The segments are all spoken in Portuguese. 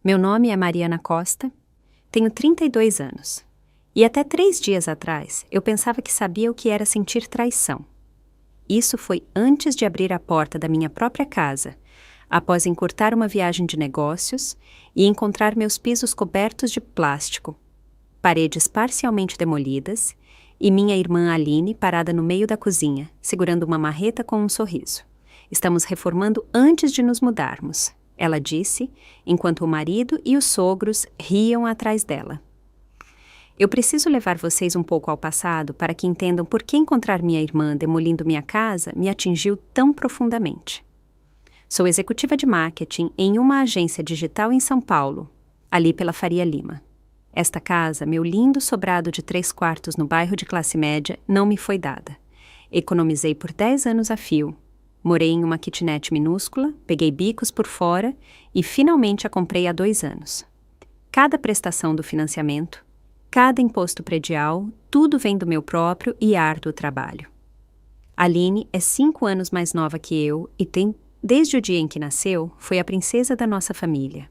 Meu nome é Mariana Costa, tenho 32 anos. E até 3 dias atrás, eu pensava que sabia o que era sentir traição. Isso foi antes de abrir a porta da minha própria casa, após encurtar uma viagem de negócios e encontrar meus pisos cobertos de plástico, paredes parcialmente demolidas e minha irmã Aline parada no meio da cozinha, segurando uma marreta com um sorriso. Estamos reformando antes de nos mudarmos, ela disse, enquanto o marido e os sogros riam atrás dela. Eu preciso levar vocês um pouco ao passado para que entendam por que encontrar minha irmã demolindo minha casa me atingiu tão profundamente. Sou executiva de marketing em uma agência digital em São Paulo, ali pela Faria Lima. Esta casa, meu lindo sobrado de 3 quartos no bairro de classe média, não me foi dada. Economizei por 10 anos a fio. Morei em uma kitnet minúscula, peguei bicos por fora e finalmente a comprei há 2 anos. Cada prestação do financiamento, cada imposto predial, tudo vem do meu próprio e árduo trabalho. Aline é 5 anos mais nova que eu e desde o dia em que nasceu, foi a princesa da nossa família.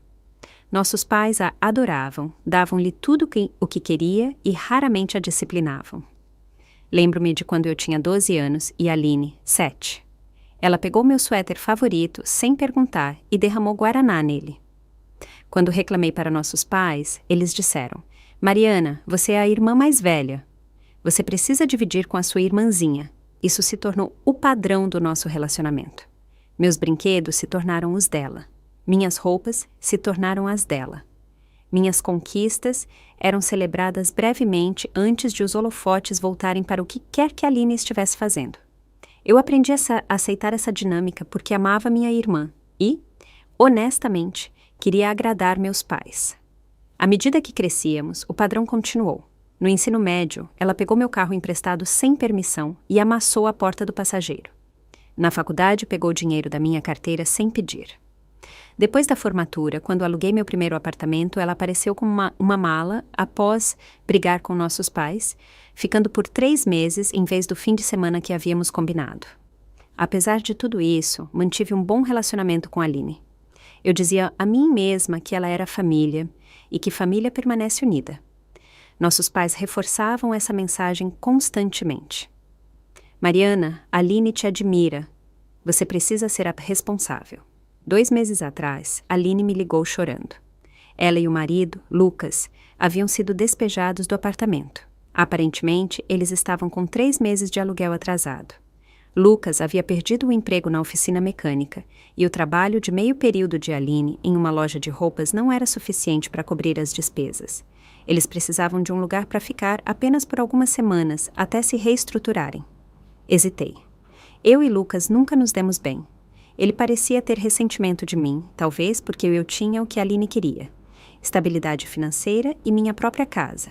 Nossos pais a adoravam, davam-lhe tudo o que queria e raramente a disciplinavam. Lembro-me de quando eu tinha 12 anos e Aline, 7. Ela pegou meu suéter favorito sem perguntar e derramou guaraná nele. Quando reclamei para nossos pais, eles disseram: Mariana, você é a irmã mais velha. Você precisa dividir com a sua irmãzinha. Isso se tornou o padrão do nosso relacionamento. Meus brinquedos se tornaram os dela. Minhas roupas se tornaram as dela. Minhas conquistas eram celebradas brevemente antes de os holofotes voltarem para o que quer que a Aline estivesse fazendo. Eu aprendi a aceitar essa dinâmica porque amava minha irmã e, honestamente, queria agradar meus pais. À medida que crescíamos, o padrão continuou. No ensino médio, ela pegou meu carro emprestado sem permissão e amassou a porta do passageiro. Na faculdade, pegou o dinheiro da minha carteira sem pedir. Depois da formatura, quando aluguei meu primeiro apartamento, ela apareceu com uma mala após brigar com nossos pais, ficando por 3 meses em vez do fim de semana que havíamos combinado. Apesar de tudo isso, mantive um bom relacionamento com a Aline. Eu dizia a mim mesma que ela era família e que família permanece unida. Nossos pais reforçavam essa mensagem constantemente. Mariana, a Aline te admira. Você precisa ser a responsável. 2 meses atrás, a Aline me ligou chorando. Ela e o marido, Lucas, haviam sido despejados do apartamento. Aparentemente, eles estavam com 3 meses de aluguel atrasado. Lucas havia perdido o emprego na oficina mecânica e o trabalho de meio período de Aline em uma loja de roupas não era suficiente para cobrir as despesas. Eles precisavam de um lugar para ficar apenas por algumas semanas até se reestruturarem. Hesitei. Eu e Lucas nunca nos demos bem. Ele parecia ter ressentimento de mim, talvez porque eu tinha o que a Aline queria: estabilidade financeira e minha própria casa.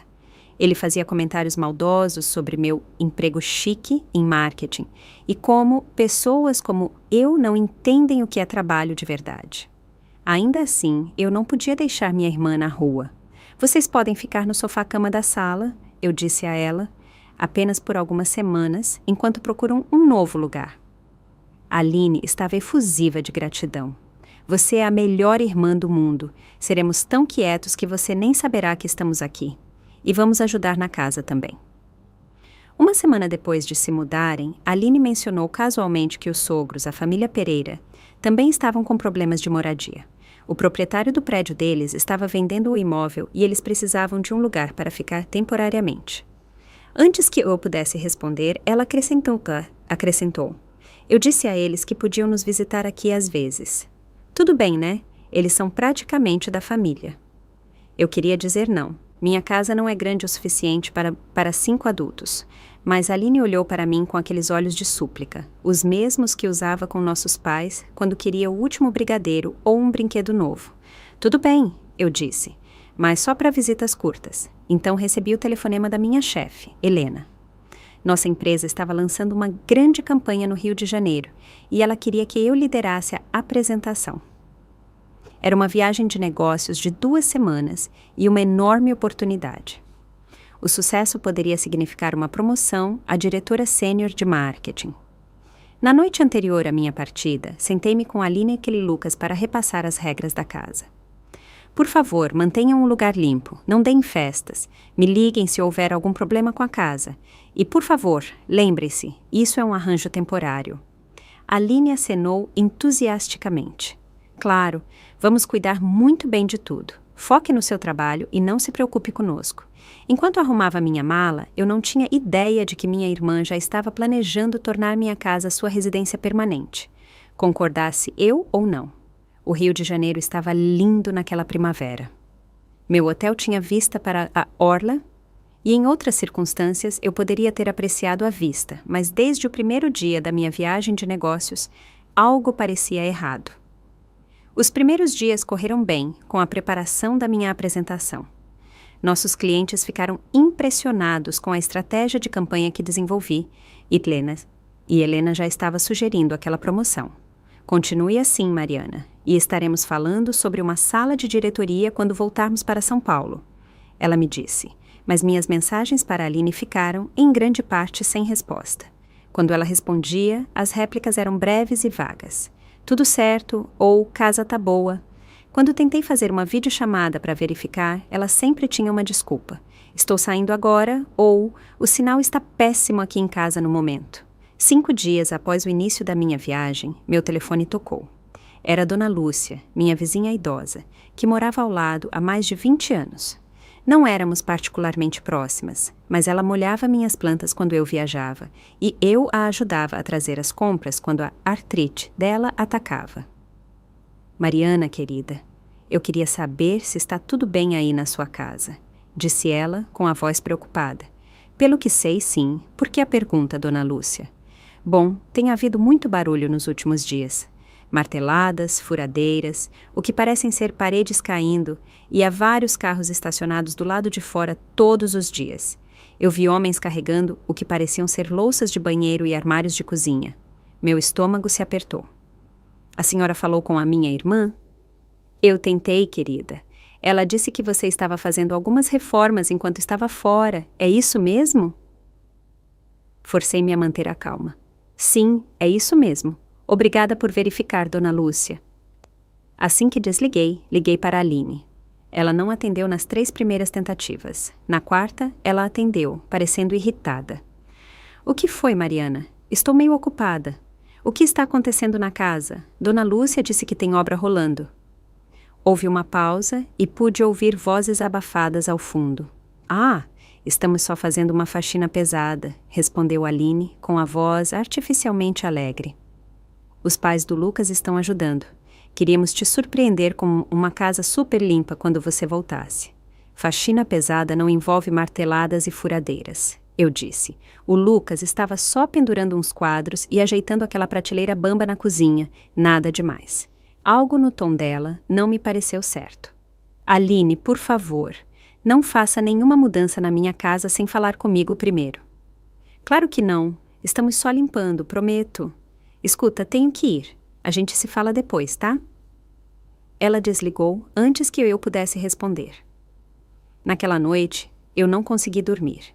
Ele fazia comentários maldosos sobre meu emprego chique em marketing e como pessoas como eu não entendem o que é trabalho de verdade. Ainda assim, eu não podia deixar minha irmã na rua. Vocês podem ficar no sofá-cama da sala, eu disse a ela, apenas por algumas semanas, enquanto procuram um novo lugar. A Aline estava efusiva de gratidão. Você é a melhor irmã do mundo. Seremos tão quietos que você nem saberá que estamos aqui. E vamos ajudar na casa também. Uma semana depois de se mudarem, a Aline mencionou casualmente que os sogros, a família Pereira, também estavam com problemas de moradia. O proprietário do prédio deles estava vendendo o imóvel e eles precisavam de um lugar para ficar temporariamente. Antes que eu pudesse responder, ela acrescentou: eu disse a eles que podiam nos visitar aqui às vezes. Tudo bem, né? Eles são praticamente da família. Eu queria dizer não. Minha casa não é grande o suficiente para 5 adultos. Mas Aline olhou para mim com aqueles olhos de súplica, os mesmos que usava com nossos pais quando queria o último brigadeiro ou um brinquedo novo. Tudo bem, eu disse, mas só para visitas curtas. Então recebi o telefonema da minha chefe, Helena. Nossa empresa estava lançando uma grande campanha no Rio de Janeiro e ela queria que eu liderasse a apresentação. Era uma viagem de negócios de 2 semanas e uma enorme oportunidade. O sucesso poderia significar uma promoção à diretora sênior de marketing. Na noite anterior à minha partida, sentei-me com Aline e aquele Lucas para repassar as regras da casa. Por favor, mantenham o lugar limpo, não deem festas, me liguem se houver algum problema com a casa. E, por favor, lembre-se, isso é um arranjo temporário. Aline acenou entusiasticamente. Claro, vamos cuidar muito bem de tudo. Foque no seu trabalho e não se preocupe conosco. Enquanto arrumava minha mala, eu não tinha ideia de que minha irmã já estava planejando tornar minha casa sua residência permanente, concordasse eu ou não. O Rio de Janeiro estava lindo naquela primavera. Meu hotel tinha vista para a orla e em outras circunstâncias eu poderia ter apreciado a vista, mas desde o primeiro dia da minha viagem de negócios, algo parecia errado. Os primeiros dias correram bem com a preparação da minha apresentação. Nossos clientes ficaram impressionados com a estratégia de campanha que desenvolvi e Helena já estava sugerindo aquela promoção. Continue assim, Mariana, e estaremos falando sobre uma sala de diretoria quando voltarmos para São Paulo. Ela me disse, mas minhas mensagens para Aline ficaram, em grande parte, sem resposta. Quando ela respondia, as réplicas eram breves e vagas. Tudo certo ou casa tá boa. Quando tentei fazer uma videochamada para verificar, ela sempre tinha uma desculpa. Estou saindo agora ou o sinal está péssimo aqui em casa no momento. 5 dias após o início da minha viagem, meu telefone tocou. Era Dona Lúcia, minha vizinha idosa, que morava ao lado há mais de 20 anos. Não éramos particularmente próximas, mas ela molhava minhas plantas quando eu viajava e eu a ajudava a trazer as compras quando a artrite dela atacava. Mariana, querida, eu queria saber se está tudo bem aí na sua casa, disse ela com a voz preocupada. Pelo que sei, sim. Por que a pergunta, Dona Lúcia? Bom, tem havido muito barulho nos últimos dias. Marteladas, furadeiras, o que parecem ser paredes caindo, e há vários carros estacionados do lado de fora todos os dias. Eu vi homens carregando o que pareciam ser louças de banheiro e armários de cozinha. Meu estômago se apertou. A senhora falou com a minha irmã? Eu tentei, querida. Ela disse que você estava fazendo algumas reformas enquanto estava fora. É isso mesmo? Forcei-me a manter a calma. Sim, é isso mesmo. Obrigada por verificar, Dona Lúcia. Assim que desliguei, liguei para a Aline. Ela não atendeu nas 3 primeiras tentativas. Na 4ª, ela atendeu, parecendo irritada. O que foi, Mariana? Estou meio ocupada. O que está acontecendo na casa? Dona Lúcia disse que tem obra rolando. Houve uma pausa e pude ouvir vozes abafadas ao fundo. Ah, estamos só fazendo uma faxina pesada, respondeu Aline com a voz artificialmente alegre. Os pais do Lucas estão ajudando. Queríamos te surpreender com uma casa super limpa quando você voltasse. Faxina pesada não envolve marteladas e furadeiras, eu disse. O Lucas estava só pendurando uns quadros e ajeitando aquela prateleira bamba na cozinha, nada demais. Algo no tom dela não me pareceu certo. Aline, por favor, não faça nenhuma mudança na minha casa sem falar comigo primeiro. Claro que não. Estamos só limpando, prometo. Escuta, tenho que ir. A gente se fala depois, tá? Ela desligou antes que eu pudesse responder. Naquela noite, eu não consegui dormir.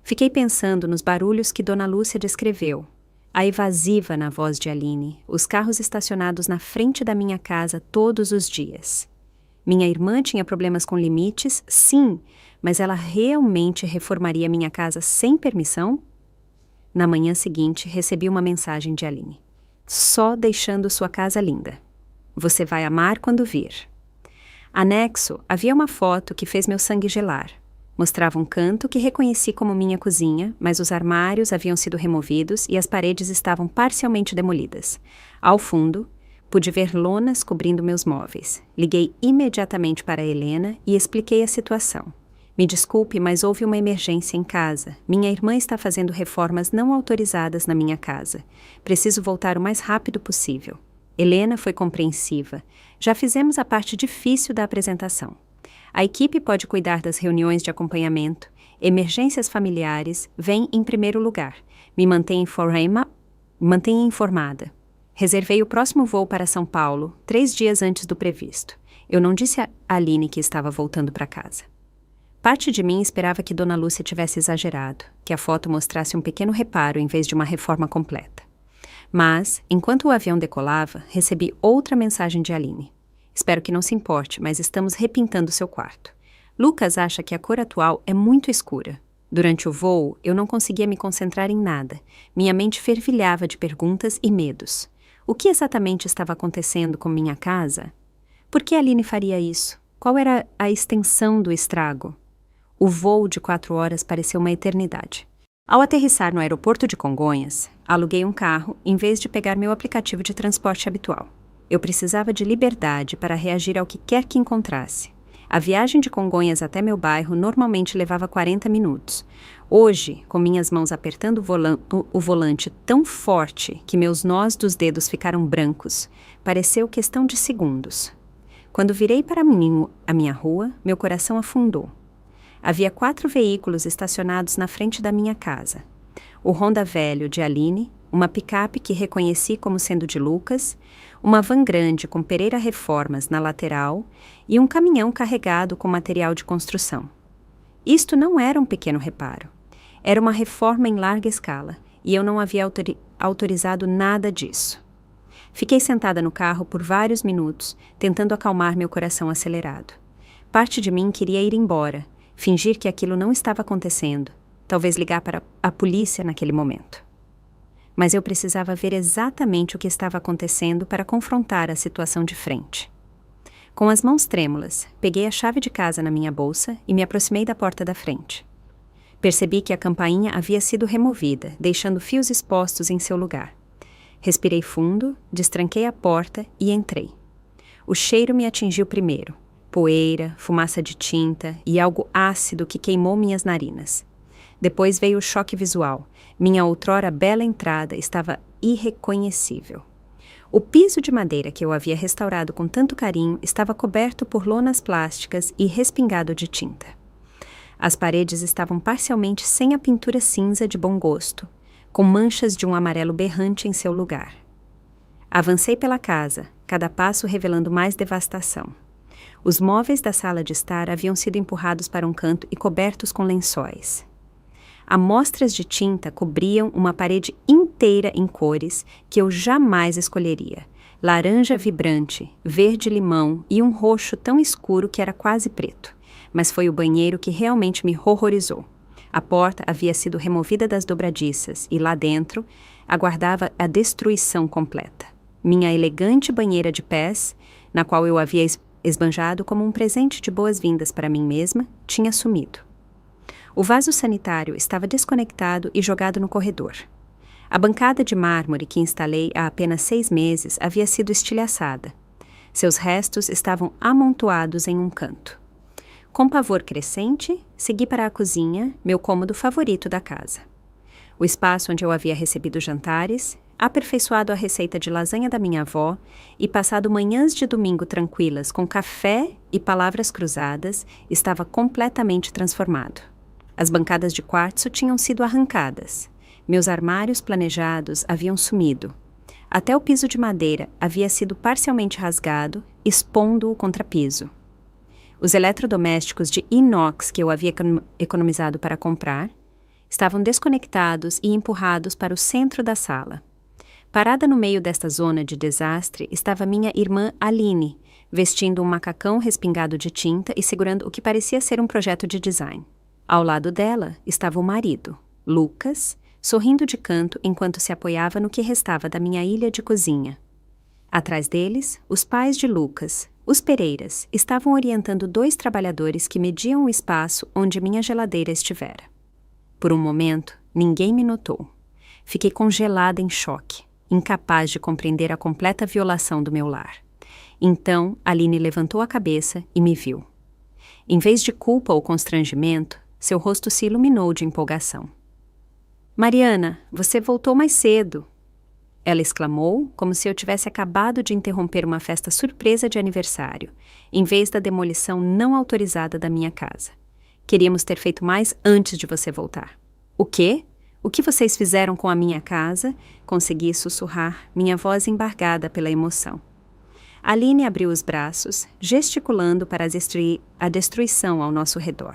Fiquei pensando nos barulhos que Dona Lúcia descreveu. A evasiva na voz de Aline, os carros estacionados na frente da minha casa todos os dias. Minha irmã tinha problemas com limites, sim, mas ela realmente reformaria minha casa sem permissão? Na manhã seguinte, recebi uma mensagem de Aline. Só deixando sua casa linda. Você vai amar quando vir. Anexo, havia uma foto que fez meu sangue gelar. Mostrava um canto que reconheci como minha cozinha, mas os armários haviam sido removidos e as paredes estavam parcialmente demolidas. Ao fundo, pude ver lonas cobrindo meus móveis. Liguei imediatamente para Helena e expliquei a situação. Me desculpe, mas houve uma emergência em casa. Minha irmã está fazendo reformas não autorizadas na minha casa. Preciso voltar o mais rápido possível. Helena foi compreensiva. Já fizemos a parte difícil da apresentação. A equipe pode cuidar das reuniões de acompanhamento. Emergências familiares vêm em primeiro lugar. Me mantenha informada. Reservei o próximo voo para São Paulo, 3 dias antes do previsto. Eu não disse a Aline que estava voltando para casa. Parte de mim esperava que Dona Lúcia tivesse exagerado, que a foto mostrasse um pequeno reparo em vez de uma reforma completa. Mas, enquanto o avião decolava, recebi outra mensagem de Aline. Espero que não se importe, mas estamos repintando seu quarto. Lucas acha que a cor atual é muito escura. Durante o voo, eu não conseguia me concentrar em nada. Minha mente fervilhava de perguntas e medos. O que exatamente estava acontecendo com minha casa? Por que Aline faria isso? Qual era a extensão do estrago? O voo de 4 horas pareceu uma eternidade. Ao aterrissar no aeroporto de Congonhas, aluguei um carro em vez de pegar meu aplicativo de transporte habitual. Eu precisava de liberdade para reagir ao que quer que encontrasse. A viagem de Congonhas até meu bairro normalmente levava 40 minutos. Hoje, com minhas mãos apertando o volante tão forte que meus nós dos dedos ficaram brancos, pareceu questão de segundos. Quando virei para a minha rua, meu coração afundou. Havia 4 veículos estacionados na frente da minha casa. O Honda velho de Aline, uma picape que reconheci como sendo de Lucas, uma van grande com Pereira Reformas na lateral e um caminhão carregado com material de construção. Isto não era um pequeno reparo. Era uma reforma em larga escala e eu não havia autorizado nada disso. Fiquei sentada no carro por vários minutos, tentando acalmar meu coração acelerado. Parte de mim queria ir embora, fingir que aquilo não estava acontecendo, talvez ligar para a polícia naquele momento. Mas eu precisava ver exatamente o que estava acontecendo para confrontar a situação de frente. Com as mãos trêmulas, peguei a chave de casa na minha bolsa e me aproximei da porta da frente. Percebi que a campainha havia sido removida, deixando fios expostos em seu lugar. Respirei fundo, destranquei a porta e entrei. O cheiro me atingiu primeiro. Poeira, fumaça de tinta e algo ácido que queimou minhas narinas. Depois veio o choque visual. Minha outrora bela entrada estava irreconhecível. O piso de madeira que eu havia restaurado com tanto carinho estava coberto por lonas plásticas e respingado de tinta. As paredes estavam parcialmente sem a pintura cinza de bom gosto, com manchas de um amarelo berrante em seu lugar. Avancei pela casa, cada passo revelando mais devastação. Os móveis da sala de estar haviam sido empurrados para um canto e cobertos com lençóis. Amostras de tinta cobriam uma parede inteira em cores que eu jamais escolheria. Laranja vibrante, verde-limão e um roxo tão escuro que era quase preto. Mas foi o banheiro que realmente me horrorizou. A porta havia sido removida das dobradiças e lá dentro aguardava a destruição completa. Minha elegante banheira de pés, na qual eu havia esbanjado como um presente de boas-vindas para mim mesma, tinha sumido. O vaso sanitário estava desconectado e jogado no corredor. A bancada de mármore que instalei há apenas 6 meses havia sido estilhaçada. Seus restos estavam amontoados em um canto. Com pavor crescente, segui para a cozinha, meu cômodo favorito da casa. O espaço onde eu havia recebido jantares, aperfeiçoado a receita de lasanha da minha avó e passado manhãs de domingo tranquilas com café e palavras cruzadas, estava completamente transformado. As bancadas de quartzo tinham sido arrancadas. Meus armários planejados haviam sumido. Até o piso de madeira havia sido parcialmente rasgado, expondo o contrapiso. Os eletrodomésticos de inox que eu havia economizado para comprar estavam desconectados e empurrados para o centro da sala. Parada no meio desta zona de desastre estava minha irmã Aline, vestindo um macacão respingado de tinta e segurando o que parecia ser um projeto de design. Ao lado dela estava o marido, Lucas, sorrindo de canto enquanto se apoiava no que restava da minha ilha de cozinha. Atrás deles, os pais de Lucas, os Pereiras, estavam orientando 2 trabalhadores que mediam o espaço onde minha geladeira estivera. Por um momento, ninguém me notou. Fiquei congelada em choque, incapaz de compreender a completa violação do meu lar. Então, Aline levantou a cabeça e me viu. Em vez de culpa ou constrangimento, seu rosto se iluminou de empolgação. "Mariana, você voltou mais cedo!" Ela exclamou, como se eu tivesse acabado de interromper uma festa surpresa de aniversário, em vez da demolição não autorizada da minha casa. "Queríamos ter feito mais antes de você voltar." "O quê? O que vocês fizeram com a minha casa?" Consegui sussurrar, minha voz embargada pela emoção. Aline abriu os braços, gesticulando para a destruição ao nosso redor.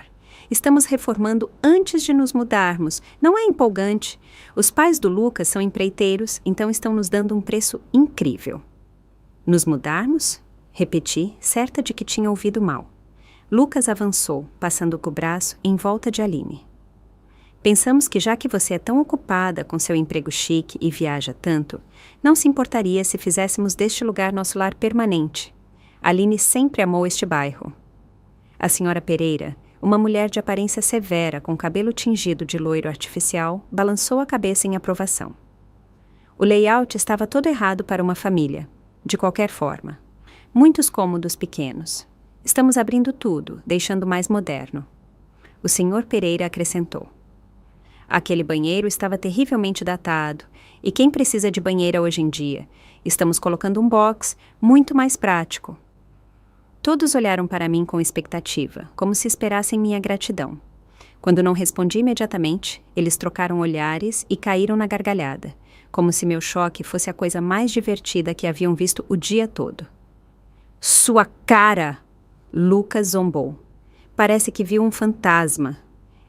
"Estamos reformando antes de nos mudarmos. Não é empolgante? Os pais do Lucas são empreiteiros, então estão nos dando um preço incrível." "Nos mudarmos?" repeti, certa de que tinha ouvido mal. Lucas avançou, passando com o braço em volta de Aline. Pensamos que já que você é tão ocupada com seu emprego chique e viaja tanto, não se importaria se fizéssemos deste lugar nosso lar permanente. Aline sempre amou este bairro. A senhora Pereira, uma mulher de aparência severa com cabelo tingido de loiro artificial, balançou a cabeça em aprovação. O layout estava todo errado para uma família, de qualquer forma. Muitos cômodos pequenos. Estamos abrindo tudo, deixando mais moderno. O senhor Pereira acrescentou. Aquele banheiro estava terrivelmente datado, e quem precisa de banheira hoje em dia? Estamos colocando um box muito mais prático. Todos olharam para mim com expectativa, como se esperassem minha gratidão. Quando não respondi imediatamente, eles trocaram olhares e caíram na gargalhada, como se meu choque fosse a coisa mais divertida que haviam visto o dia todo. Sua cara! Lucas zombou. Parece que viu um fantasma.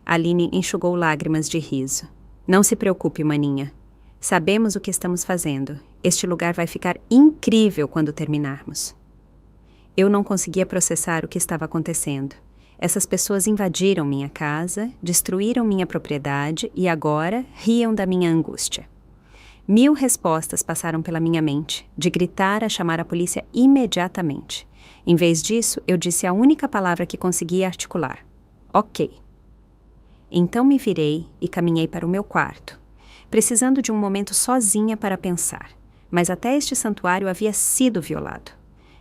Aline enxugou lágrimas de riso. Não se preocupe, maninha. Sabemos o que estamos fazendo. Este lugar vai ficar incrível quando terminarmos. Eu não conseguia processar o que estava acontecendo. Essas pessoas invadiram minha casa, destruíram minha propriedade e agora riam da minha angústia. 1000 respostas passaram pela minha mente, de gritar a chamar a polícia imediatamente. Em vez disso, eu disse a única palavra que conseguia articular. Ok. Então me virei e caminhei para o meu quarto, precisando de um momento sozinha para pensar. Mas até este santuário havia sido violado.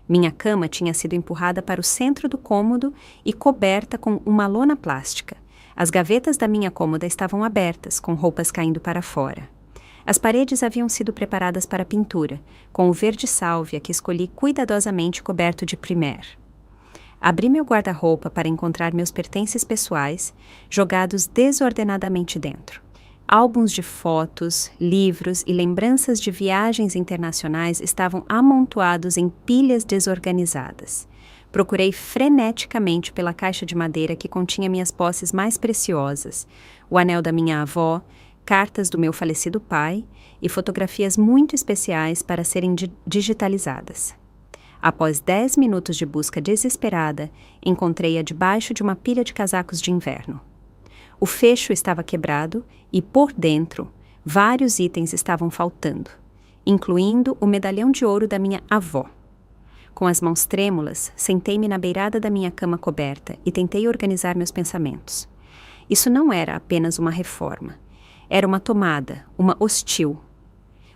Minha cama tinha sido empurrada para o centro do cômodo e coberta com uma lona plástica. As gavetas da minha cômoda estavam abertas, com roupas caindo para fora. As paredes haviam sido preparadas para pintura, com o verde sálvia que escolhi cuidadosamente coberto de primer. Abri meu guarda-roupa para encontrar meus pertences pessoais, jogados desordenadamente dentro. Álbuns de fotos, livros e lembranças de viagens internacionais estavam amontoados em pilhas desorganizadas. Procurei freneticamente pela caixa de madeira que continha minhas posses mais preciosas, o anel da minha avó, cartas do meu falecido pai e fotografias muito especiais para serem digitalizadas. Após 10 minutos de busca desesperada, encontrei-a debaixo de uma pilha de casacos de inverno. O fecho estava quebrado e, por dentro, vários itens estavam faltando, incluindo o medalhão de ouro da minha avó. Com as mãos trêmulas, sentei-me na beirada da minha cama coberta e tentei organizar meus pensamentos. Isso não era apenas uma reforma. Era uma tomada, uma hostil.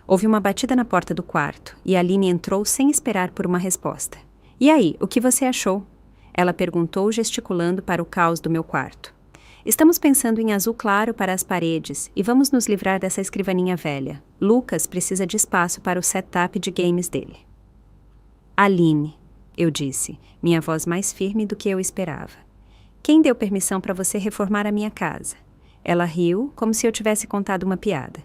Houve uma batida na porta do quarto e Aline entrou sem esperar por uma resposta. E aí, o que você achou? Ela perguntou, gesticulando para o caos do meu quarto. Estamos pensando em azul claro para as paredes e vamos nos livrar dessa escrivaninha velha. Lucas precisa de espaço para o setup de games dele. Aline, eu disse, minha voz mais firme do que eu esperava. Quem deu permissão para você reformar a minha casa? Ela riu, como se eu tivesse contado uma piada.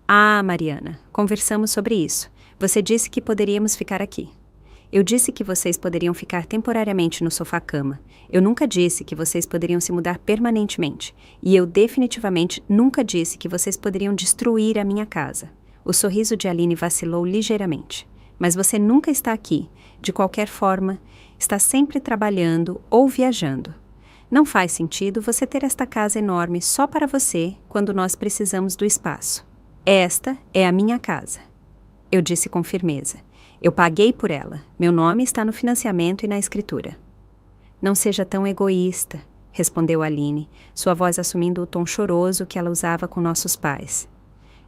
Ah, Mariana, conversamos sobre isso. Você disse que poderíamos ficar aqui. Eu disse que vocês poderiam ficar temporariamente no sofá-cama. Eu nunca disse que vocês poderiam se mudar permanentemente. E eu definitivamente nunca disse que vocês poderiam destruir a minha casa. O sorriso de Aline vacilou ligeiramente. Mas você nunca está aqui. De qualquer forma, está sempre trabalhando ou viajando. Não faz sentido você ter esta casa enorme só para você quando nós precisamos do espaço. Esta é a minha casa. Eu disse com firmeza. Eu paguei por ela. Meu nome está no financiamento e na escritura. Não seja tão egoísta, respondeu Aline, sua voz assumindo o tom choroso que ela usava com nossos pais.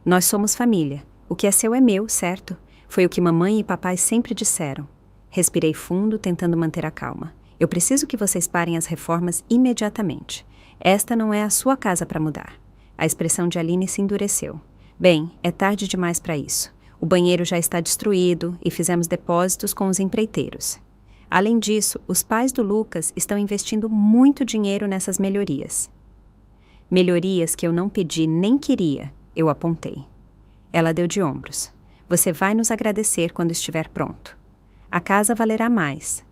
Nós somos família. O que é seu é meu, certo? Foi o que mamãe e papai sempre disseram. Respirei fundo, tentando manter a calma. Eu preciso que vocês parem as reformas imediatamente. Esta não é a sua casa para mudar. A expressão de Aline se endureceu. Bem, é tarde demais para isso. O banheiro já está destruído e fizemos depósitos com os empreiteiros. Além disso, os pais do Lucas estão investindo muito dinheiro nessas melhorias. Melhorias que eu não pedi nem queria, eu apontei. Ela deu de ombros. Você vai nos agradecer quando estiver pronto. A casa valerá mais.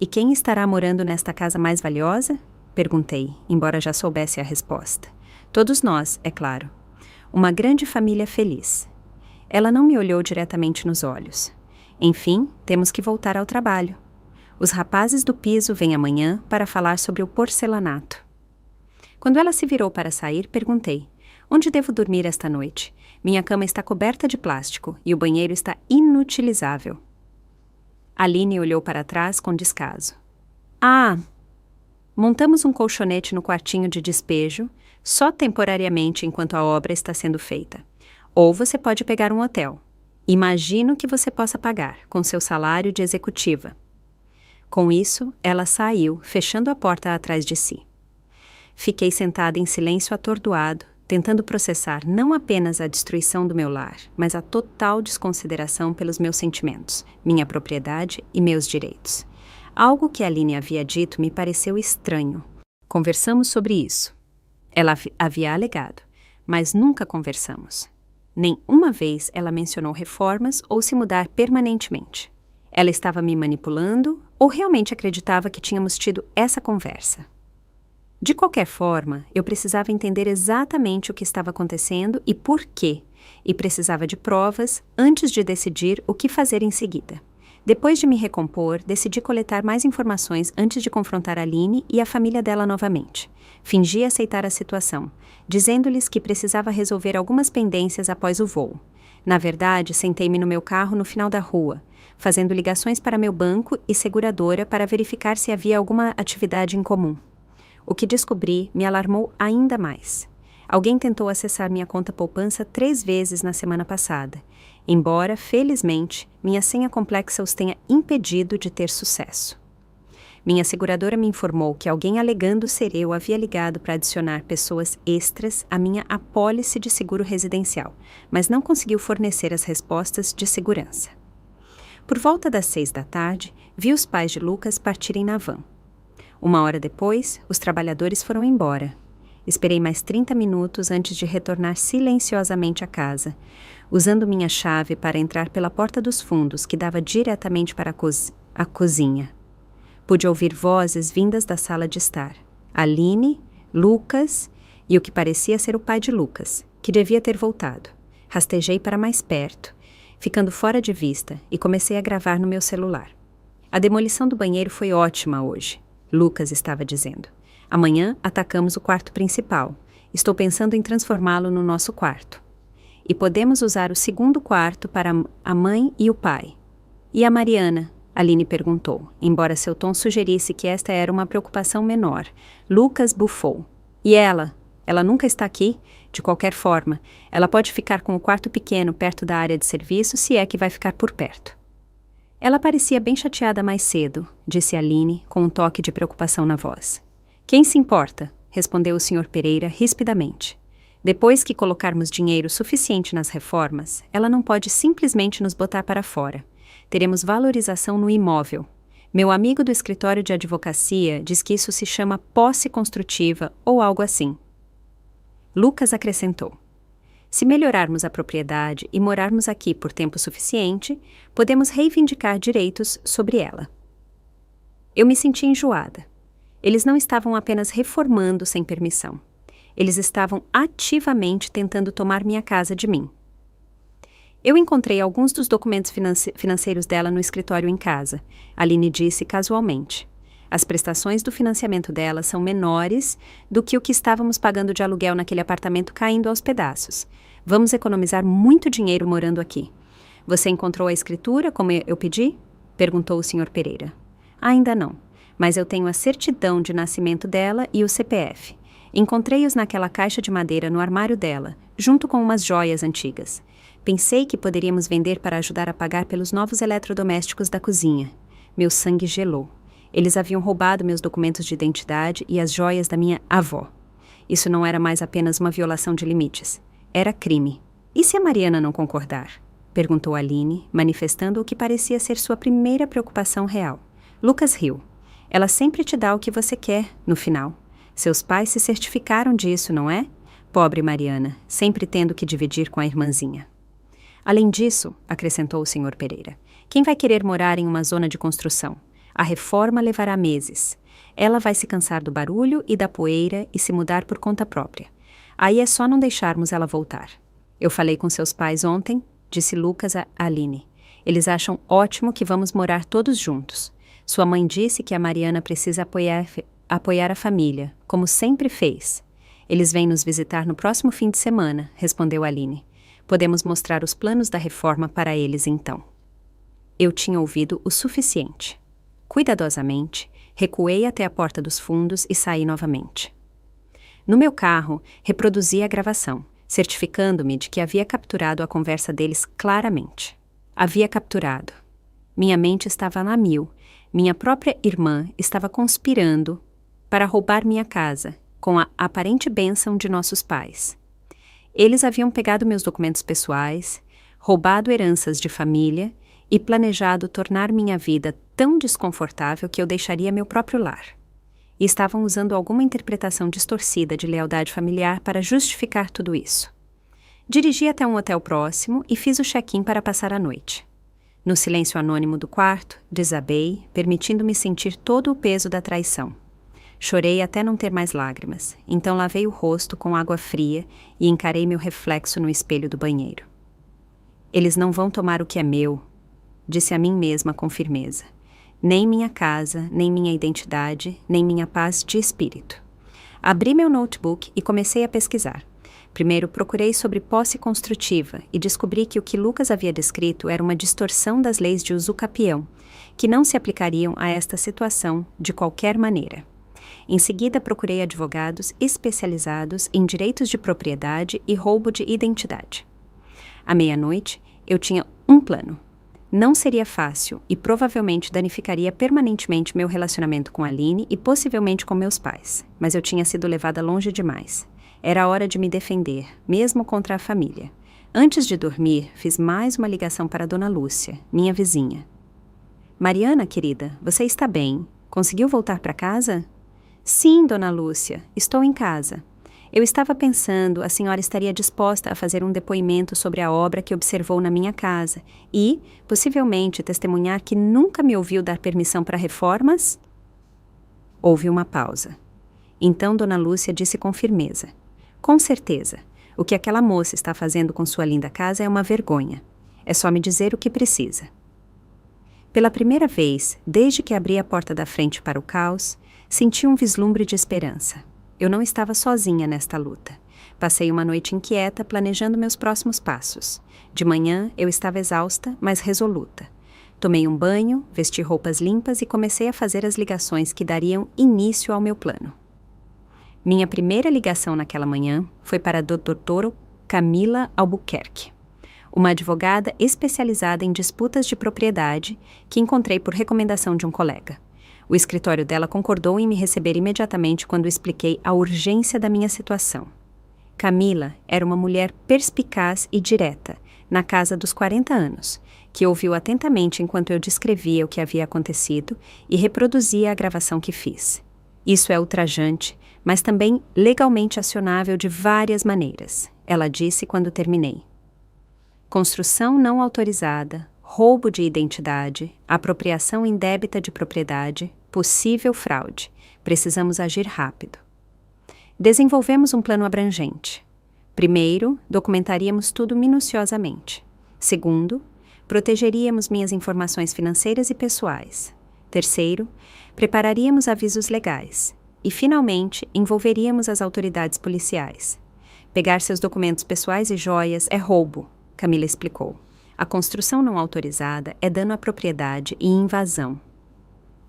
E quem estará morando nesta casa mais valiosa? Perguntei, embora já soubesse a resposta. Todos nós, é claro. Uma grande família feliz. Ela não me olhou diretamente nos olhos. Enfim, temos que voltar ao trabalho. Os rapazes do piso vêm amanhã para falar sobre o porcelanato. Quando ela se virou para sair, perguntei: onde devo dormir esta noite? Minha cama está coberta de plástico e o banheiro está inutilizável. Aline olhou para trás com descaso. Ah! Montamos um colchonete no quartinho de despejo, só temporariamente enquanto a obra está sendo feita. Ou você pode pegar um hotel. Imagino que você possa pagar, com seu salário de executiva. Com isso, ela saiu, fechando a porta atrás de si. Fiquei sentada em silêncio atordoado, tentando processar não apenas a destruição do meu lar, mas a total desconsideração pelos meus sentimentos, minha propriedade e meus direitos. Algo que Aline havia dito me pareceu estranho. Conversamos sobre isso. Ela havia alegado, mas nunca conversamos. Nem uma vez ela mencionou reformas ou se mudar permanentemente. Ela estava me manipulando ou realmente acreditava que tínhamos tido essa conversa? De qualquer forma, eu precisava entender exatamente o que estava acontecendo e por quê, e precisava de provas antes de decidir o que fazer em seguida. Depois de me recompor, decidi coletar mais informações antes de confrontar Aline e a família dela novamente. Fingi aceitar a situação, dizendo-lhes que precisava resolver algumas pendências após o voo. Na verdade, sentei-me no meu carro no final da rua, fazendo ligações para meu banco e seguradora para verificar se havia alguma atividade em comum. O que descobri me alarmou ainda mais. Alguém tentou acessar minha conta poupança 3 vezes na semana passada, embora, felizmente, minha senha complexa os tenha impedido de ter sucesso. Minha seguradora me informou que alguém alegando ser eu havia ligado para adicionar pessoas extras à minha apólice de seguro residencial, mas não conseguiu fornecer as respostas de segurança. Por volta das 6 da tarde, vi os pais de Lucas partirem na van. 1 hora depois, os trabalhadores foram embora. Esperei mais 30 minutos antes de retornar silenciosamente à casa, usando minha chave para entrar pela porta dos fundos, que dava diretamente para a cozinha. Pude ouvir vozes vindas da sala de estar. Aline, Lucas e o que parecia ser o pai de Lucas, que devia ter voltado. Rastejei para mais perto, ficando fora de vista, e comecei a gravar no meu celular. A demolição do banheiro foi ótima hoje, Lucas estava dizendo. Amanhã atacamos o quarto principal. Estou pensando em transformá-lo no nosso quarto. E podemos usar o segundo quarto para a mãe e o pai. E a Mariana? Aline perguntou, embora seu tom sugerisse que esta era uma preocupação menor. Lucas bufou. E ela? Ela nunca está aqui? De qualquer forma, ela pode ficar com o quarto pequeno perto da área de serviço, se é que vai ficar por perto. Ela parecia bem chateada mais cedo, disse Aline, com um toque de preocupação na voz. Quem se importa? Respondeu o Sr. Pereira rispidamente. Depois que colocarmos dinheiro suficiente nas reformas, ela não pode simplesmente nos botar para fora. Teremos valorização no imóvel. Meu amigo do escritório de advocacia diz que isso se chama posse construtiva ou algo assim. Lucas acrescentou. Se melhorarmos a propriedade e morarmos aqui por tempo suficiente, podemos reivindicar direitos sobre ela. Eu me senti enjoada. Eles não estavam apenas reformando sem permissão. Eles estavam ativamente tentando tomar minha casa de mim. Eu encontrei alguns dos documentos financeiros dela no escritório em casa, Aline disse casualmente. As prestações do financiamento dela são menores do que o que estávamos pagando de aluguel naquele apartamento caindo aos pedaços. Vamos economizar muito dinheiro morando aqui. Você encontrou a escritura, como eu pedi? Perguntou o Sr. Pereira. Ainda não, mas eu tenho a certidão de nascimento dela e o CPF. Encontrei-os naquela caixa de madeira no armário dela, junto com umas joias antigas. Pensei que poderíamos vender para ajudar a pagar pelos novos eletrodomésticos da cozinha. Meu sangue gelou. Eles haviam roubado meus documentos de identidade e as joias da minha avó. Isso não era mais apenas uma violação de limites. Era crime. E se a Mariana não concordar? Perguntou Aline, manifestando o que parecia ser sua primeira preocupação real. Lucas riu. Ela sempre te dá o que você quer, no final. Seus pais se certificaram disso, não é? Pobre Mariana, sempre tendo que dividir com a irmãzinha. Além disso, acrescentou o Sr. Pereira, quem vai querer morar em uma zona de construção? A reforma levará meses. Ela vai se cansar do barulho e da poeira e se mudar por conta própria. Aí é só não deixarmos ela voltar. Eu falei com seus pais ontem, disse Lucas a Aline. Eles acham ótimo que vamos morar todos juntos. Sua mãe disse que a Mariana precisa apoiar a família, como sempre fez. Eles vêm nos visitar no próximo fim de semana, respondeu Aline. Podemos mostrar os planos da reforma para eles então. Eu tinha ouvido o suficiente. Cuidadosamente, recuei até a porta dos fundos e saí novamente. No meu carro, reproduzi a gravação, certificando-me de que havia capturado a conversa deles claramente. Havia capturado. Minha mente estava a mil. Minha própria irmã estava conspirando para roubar minha casa, com a aparente bênção de nossos pais. Eles haviam pegado meus documentos pessoais, roubado heranças de família e planejado tornar minha vida tão desconfortável que eu deixaria meu próprio lar. E estavam usando alguma interpretação distorcida de lealdade familiar para justificar tudo isso. Dirigi até um hotel próximo e fiz o check-in para passar a noite. No silêncio anônimo do quarto, desabei, permitindo-me sentir todo o peso da traição. Chorei até não ter mais lágrimas, então lavei o rosto com água fria e encarei meu reflexo no espelho do banheiro. Eles não vão tomar o que é meu, disse a mim mesma com firmeza. Nem minha casa, nem minha identidade, nem minha paz de espírito. Abri meu notebook e comecei a pesquisar. Primeiro procurei sobre posse construtiva e descobri que o que Lucas havia descrito era uma distorção das leis de uso capião, que não se aplicariam a esta situação de qualquer maneira. Em seguida procurei advogados especializados em direitos de propriedade e roubo de identidade. À meia-noite, eu tinha um plano. Não seria fácil e provavelmente danificaria permanentemente meu relacionamento com Aline e possivelmente com meus pais, mas eu tinha sido levada longe demais. Era hora de me defender, mesmo contra a família. Antes de dormir, fiz mais uma ligação para Dona Lúcia, minha vizinha. Mariana, querida, você está bem? Conseguiu voltar para casa? Sim, Dona Lúcia, estou em casa. Eu estava pensando, a senhora estaria disposta a fazer um depoimento sobre a obra que observou na minha casa e, possivelmente, testemunhar que nunca me ouviu dar permissão para reformas? Houve uma pausa. Então Dona Lúcia disse com firmeza. Com certeza, o que aquela moça está fazendo com sua linda casa é uma vergonha. É só me dizer o que precisa. Pela primeira vez, desde que abri a porta da frente para o caos, senti um vislumbre de esperança. Eu não estava sozinha nesta luta. Passei uma noite inquieta planejando meus próximos passos. De manhã, eu estava exausta, mas resoluta. Tomei um banho, vesti roupas limpas e comecei a fazer as ligações que dariam início ao meu plano. Minha primeira ligação naquela manhã foi para a doutora Camila Albuquerque, uma advogada especializada em disputas de propriedade que encontrei por recomendação de um colega. O escritório dela concordou em me receber imediatamente quando expliquei a urgência da minha situação. Camila era uma mulher perspicaz e direta, na casa dos 40 anos, que ouviu atentamente enquanto eu descrevia o que havia acontecido e reproduzia a gravação que fiz. Isso é ultrajante, mas também legalmente acionável de várias maneiras, ela disse quando terminei. Construção não autorizada, roubo de identidade, apropriação indébita de propriedade, possível fraude. Precisamos agir rápido. Desenvolvemos um plano abrangente. Primeiro, documentaríamos tudo minuciosamente. Segundo, protegeríamos minhas informações financeiras e pessoais. Terceiro, prepararíamos avisos legais. E, finalmente, envolveríamos as autoridades policiais. Pegar seus documentos pessoais e joias é roubo, Camila explicou. A construção não autorizada é dano à propriedade e invasão,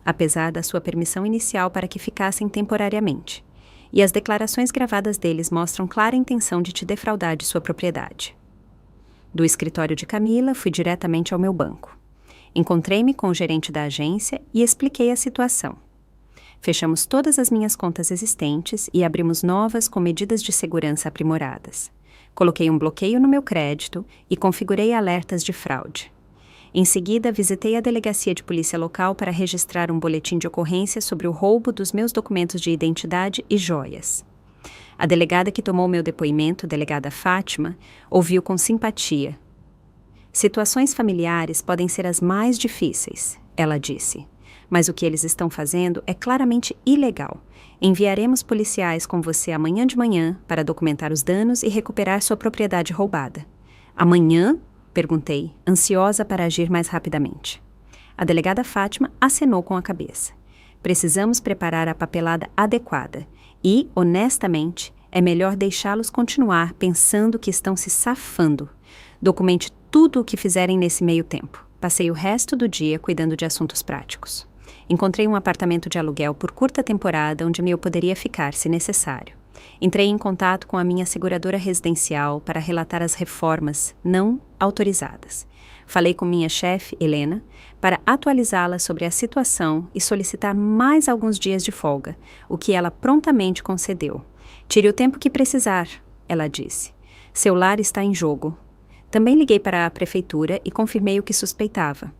apesar da sua permissão inicial para que ficassem temporariamente. E as declarações gravadas deles mostram clara intenção de te defraudar de sua propriedade. Do escritório de Camila, fui diretamente ao meu banco. Encontrei-me com o gerente da agência e expliquei a situação. Fechamos todas as minhas contas existentes e abrimos novas com medidas de segurança aprimoradas. Coloquei um bloqueio no meu crédito e configurei alertas de fraude. Em seguida, visitei a delegacia de polícia local para registrar um boletim de ocorrência sobre o roubo dos meus documentos de identidade e joias. A delegada que tomou meu depoimento, delegada Fátima, ouviu com simpatia. Situações familiares podem ser as mais difíceis, ela disse. Mas o que eles estão fazendo é claramente ilegal. Enviaremos policiais com você amanhã de manhã para documentar os danos e recuperar sua propriedade roubada. Amanhã? Perguntei, ansiosa para agir mais rapidamente. A delegada Fátima acenou com a cabeça. Precisamos preparar a papelada adequada e, honestamente, é melhor deixá-los continuar pensando que estão se safando. Documente tudo o que fizerem nesse meio tempo. Passei o resto do dia cuidando de assuntos práticos. Encontrei um apartamento de aluguel por curta temporada onde eu poderia ficar, se necessário. Entrei em contato com a minha seguradora residencial para relatar as reformas não autorizadas. Falei com minha chefe, Helena, para atualizá-la sobre a situação e solicitar mais alguns dias de folga, o que ela prontamente concedeu. Tire o tempo que precisar, ela disse. Seu lar está em jogo. Também liguei para a prefeitura e confirmei o que suspeitava.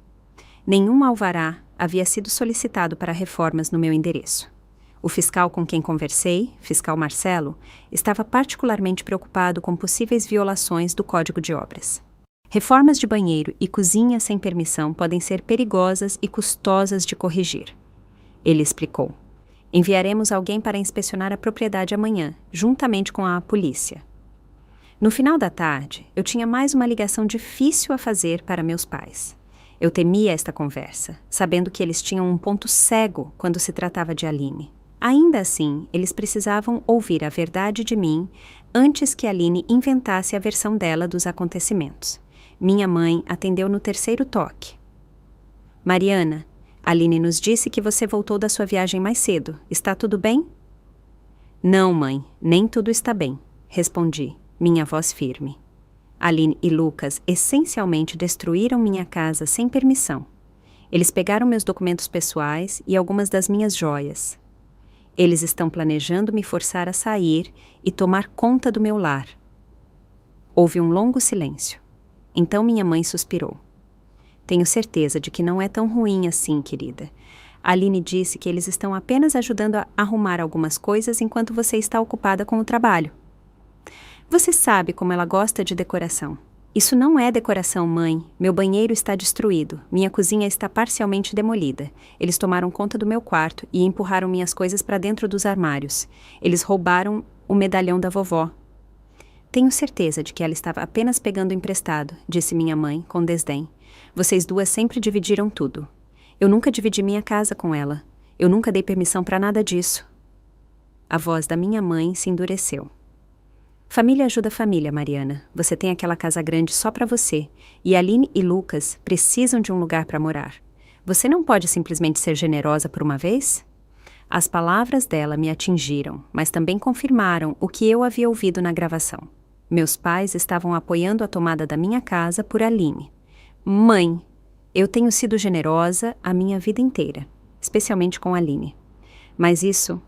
Nenhum alvará havia sido solicitado para reformas no meu endereço. O fiscal com quem conversei, fiscal Marcelo, estava particularmente preocupado com possíveis violações do Código de Obras. Reformas de banheiro e cozinha sem permissão podem ser perigosas e custosas de corrigir. Ele explicou. Enviaremos alguém para inspecionar a propriedade amanhã, juntamente com a polícia. No final da tarde, eu tinha mais uma ligação difícil a fazer para meus pais. Eu temia esta conversa, sabendo que eles tinham um ponto cego quando se tratava de Aline. Ainda assim, eles precisavam ouvir a verdade de mim antes que Aline inventasse a versão dela dos acontecimentos. Minha mãe atendeu no terceiro toque. Mariana, Aline nos disse que você voltou da sua viagem mais cedo. Está tudo bem? Não, mãe, nem tudo está bem, respondi, minha voz firme. Aline e Lucas essencialmente destruíram minha casa sem permissão. Eles pegaram meus documentos pessoais e algumas das minhas joias. Eles estão planejando me forçar a sair e tomar conta do meu lar. Houve um longo silêncio. Então minha mãe suspirou. Tenho certeza de que não é tão ruim assim, querida. Aline disse que eles estão apenas ajudando a arrumar algumas coisas enquanto você está ocupada com o trabalho. Você sabe como ela gosta de decoração. Isso não é decoração, mãe. Meu banheiro está destruído. Minha cozinha está parcialmente demolida. Eles tomaram conta do meu quarto e empurraram minhas coisas para dentro dos armários. Eles roubaram o medalhão da vovó. Tenho certeza de que ela estava apenas pegando emprestado, disse minha mãe, com desdém. Vocês duas sempre dividiram tudo. Eu nunca dividi minha casa com ela. Eu nunca dei permissão para nada disso. A voz da minha mãe se endureceu. Família ajuda família, Mariana. Você tem aquela casa grande só para você. E Aline e Lucas precisam de um lugar para morar. Você não pode simplesmente ser generosa por uma vez? As palavras dela me atingiram, mas também confirmaram o que eu havia ouvido na gravação. Meus pais estavam apoiando a tomada da minha casa por Aline. Mãe, eu tenho sido generosa a minha vida inteira, especialmente com Aline. Mas isso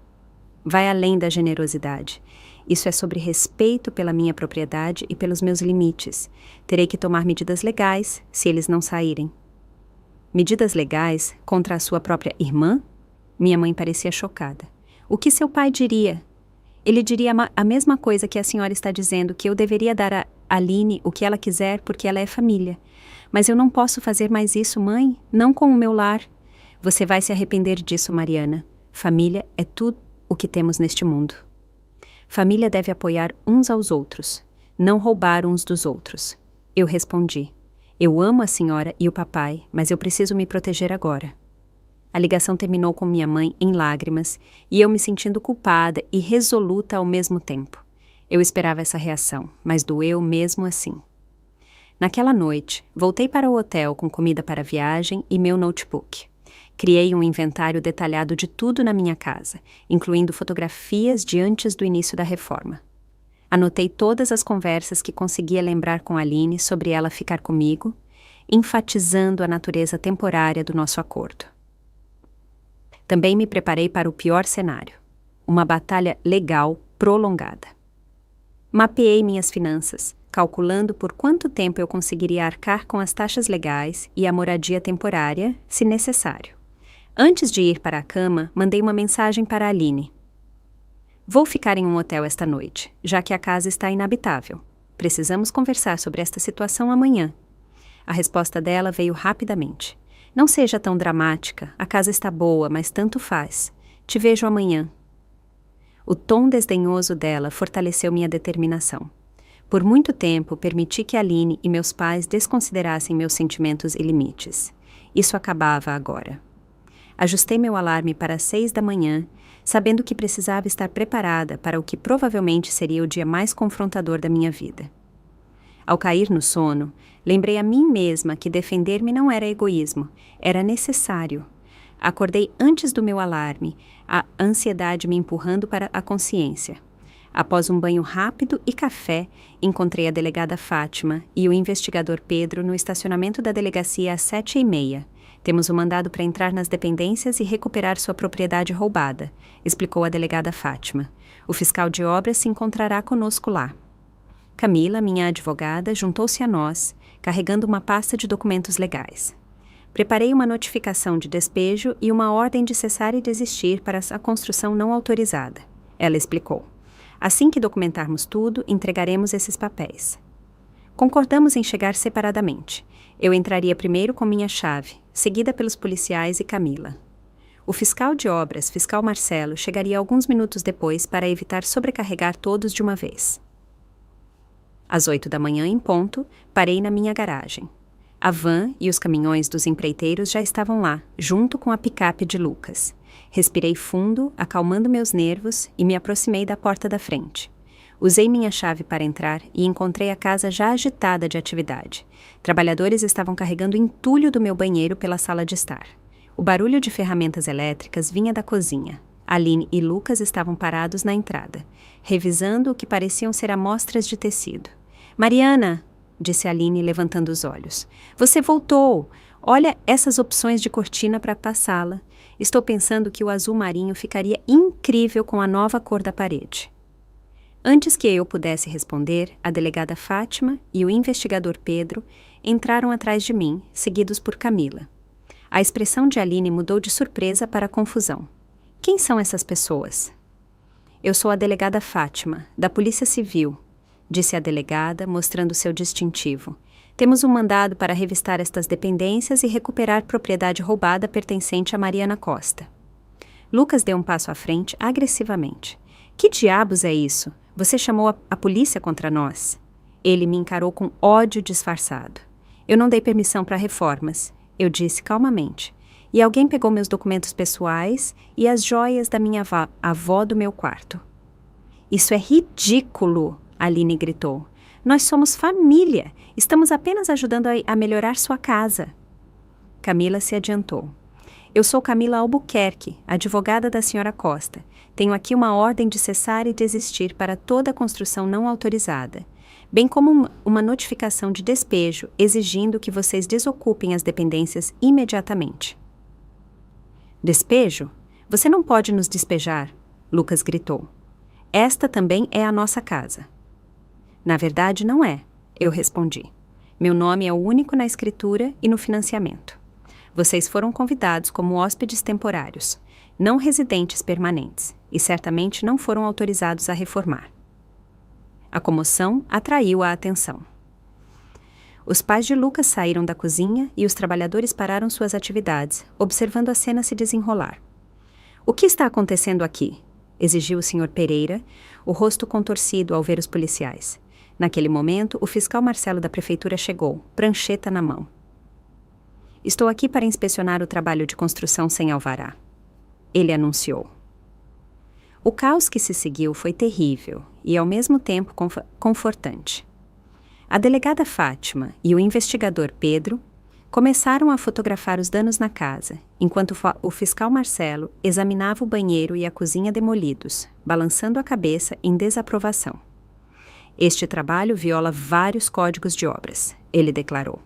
vai além da generosidade. Isso é sobre respeito pela minha propriedade e pelos meus limites. Terei que tomar medidas legais se eles não saírem. Medidas legais contra a sua própria irmã? Minha mãe parecia chocada. O que seu pai diria? Ele diria a mesma coisa que a senhora está dizendo, que eu deveria dar a Aline o que ela quiser porque ela é família. Mas eu não posso fazer mais isso, mãe, não com o meu lar. Você vai se arrepender disso, Mariana. Família é tudo o que temos neste mundo. Família deve apoiar uns aos outros, não roubar uns dos outros. Eu respondi. Eu amo a senhora e o papai, mas eu preciso me proteger agora. A ligação terminou com minha mãe em lágrimas e eu me sentindo culpada e resoluta ao mesmo tempo. Eu esperava essa reação, mas doeu mesmo assim. Naquela noite, voltei para o hotel com comida para a viagem e meu notebook. Criei um inventário detalhado de tudo na minha casa, incluindo fotografias de antes do início da reforma. Anotei todas as conversas que conseguia lembrar com Aline sobre ela ficar comigo, enfatizando a natureza temporária do nosso acordo. Também me preparei para o pior cenário, uma batalha legal prolongada. Mapeei minhas finanças, calculando por quanto tempo eu conseguiria arcar com as taxas legais e a moradia temporária, se necessário. Antes de ir para a cama, mandei uma mensagem para a Aline. Vou ficar em um hotel esta noite, já que a casa está inabitável. Precisamos conversar sobre esta situação amanhã. A resposta dela veio rapidamente. Não seja tão dramática, a casa está boa, mas tanto faz. Te vejo amanhã. O tom desdenhoso dela fortaleceu minha determinação. Por muito tempo, permiti que Aline e meus pais desconsiderassem meus sentimentos e limites. Isso acabava agora. Ajustei meu alarme para as 6 da manhã, sabendo que precisava estar preparada para o que provavelmente seria o dia mais confrontador da minha vida. Ao cair no sono, lembrei a mim mesma que defender-me não era egoísmo, era necessário. Acordei antes do meu alarme, a ansiedade me empurrando para a consciência. Após um banho rápido e café, encontrei a delegada Fátima e o investigador Pedro no estacionamento da delegacia às 7h30. Temos um mandado para entrar nas dependências e recuperar sua propriedade roubada, explicou a delegada Fátima. O fiscal de obras se encontrará conosco lá. Camila, minha advogada, juntou-se a nós, carregando uma pasta de documentos legais. Preparei uma notificação de despejo e uma ordem de cessar e desistir para a construção não autorizada. Ela explicou. Assim que documentarmos tudo, entregaremos esses papéis. Concordamos em chegar separadamente. Eu entraria primeiro com minha chave, seguida pelos policiais e Camila. O fiscal de obras, fiscal Marcelo, chegaria alguns minutos depois para evitar sobrecarregar todos de uma vez. Às 8 da manhã, em ponto, parei na minha garagem. A van e os caminhões dos empreiteiros já estavam lá, junto com a picape de Lucas. Respirei fundo, acalmando meus nervos, e me aproximei da porta da frente. Usei minha chave para entrar e encontrei a casa já agitada de atividade. Trabalhadores estavam carregando entulho do meu banheiro pela sala de estar. O barulho de ferramentas elétricas vinha da cozinha. Aline e Lucas estavam parados na entrada, revisando o que pareciam ser amostras de tecido. Mariana, disse Aline levantando os olhos. Você voltou! Olha essas opções de cortina para passá-la. Estou pensando que o azul marinho ficaria incrível com a nova cor da parede. Antes que eu pudesse responder, a delegada Fátima e o investigador Pedro entraram atrás de mim, seguidos por Camila. A expressão de Aline mudou de surpresa para confusão. Quem são essas pessoas? Eu sou a delegada Fátima, da Polícia Civil, disse a delegada, mostrando seu distintivo. Temos um mandado para revistar estas dependências e recuperar propriedade roubada pertencente a Mariana Costa. Lucas deu um passo à frente, agressivamente. Que diabos é isso? Você chamou a polícia contra nós? Ele me encarou com ódio disfarçado. Eu não dei permissão para reformas, eu disse calmamente. E alguém pegou meus documentos pessoais e as joias da minha avó do meu quarto. Isso é ridículo, Aline gritou. Nós somos família. Estamos apenas ajudando a melhorar sua casa. Camila se adiantou. Eu sou Camila Albuquerque, advogada da senhora Costa. Tenho aqui uma ordem de cessar e desistir para toda a construção não autorizada, bem como uma notificação de despejo exigindo que vocês desocupem as dependências imediatamente. Despejo? Você não pode nos despejar, Lucas gritou. Esta também é a nossa casa. Na verdade, não é, eu respondi. Meu nome é o único na escritura e no financiamento. Vocês foram convidados como hóspedes temporários, não residentes permanentes, e certamente não foram autorizados a reformar. A comoção atraiu a atenção. Os pais de Lucas saíram da cozinha e os trabalhadores pararam suas atividades, observando a cena se desenrolar. O que está acontecendo aqui? Exigiu o Sr. Pereira, o rosto contorcido ao ver os policiais. Naquele momento, o fiscal Marcelo da prefeitura chegou, prancheta na mão. Estou aqui para inspecionar o trabalho de construção sem alvará. Ele anunciou. O caos que se seguiu foi terrível e, ao mesmo tempo, confortante. A delegada Fátima e o investigador Pedro começaram a fotografar os danos na casa, enquanto o fiscal Marcelo examinava o banheiro e a cozinha demolidos, balançando a cabeça em desaprovação. Este trabalho viola vários códigos de obras, ele declarou.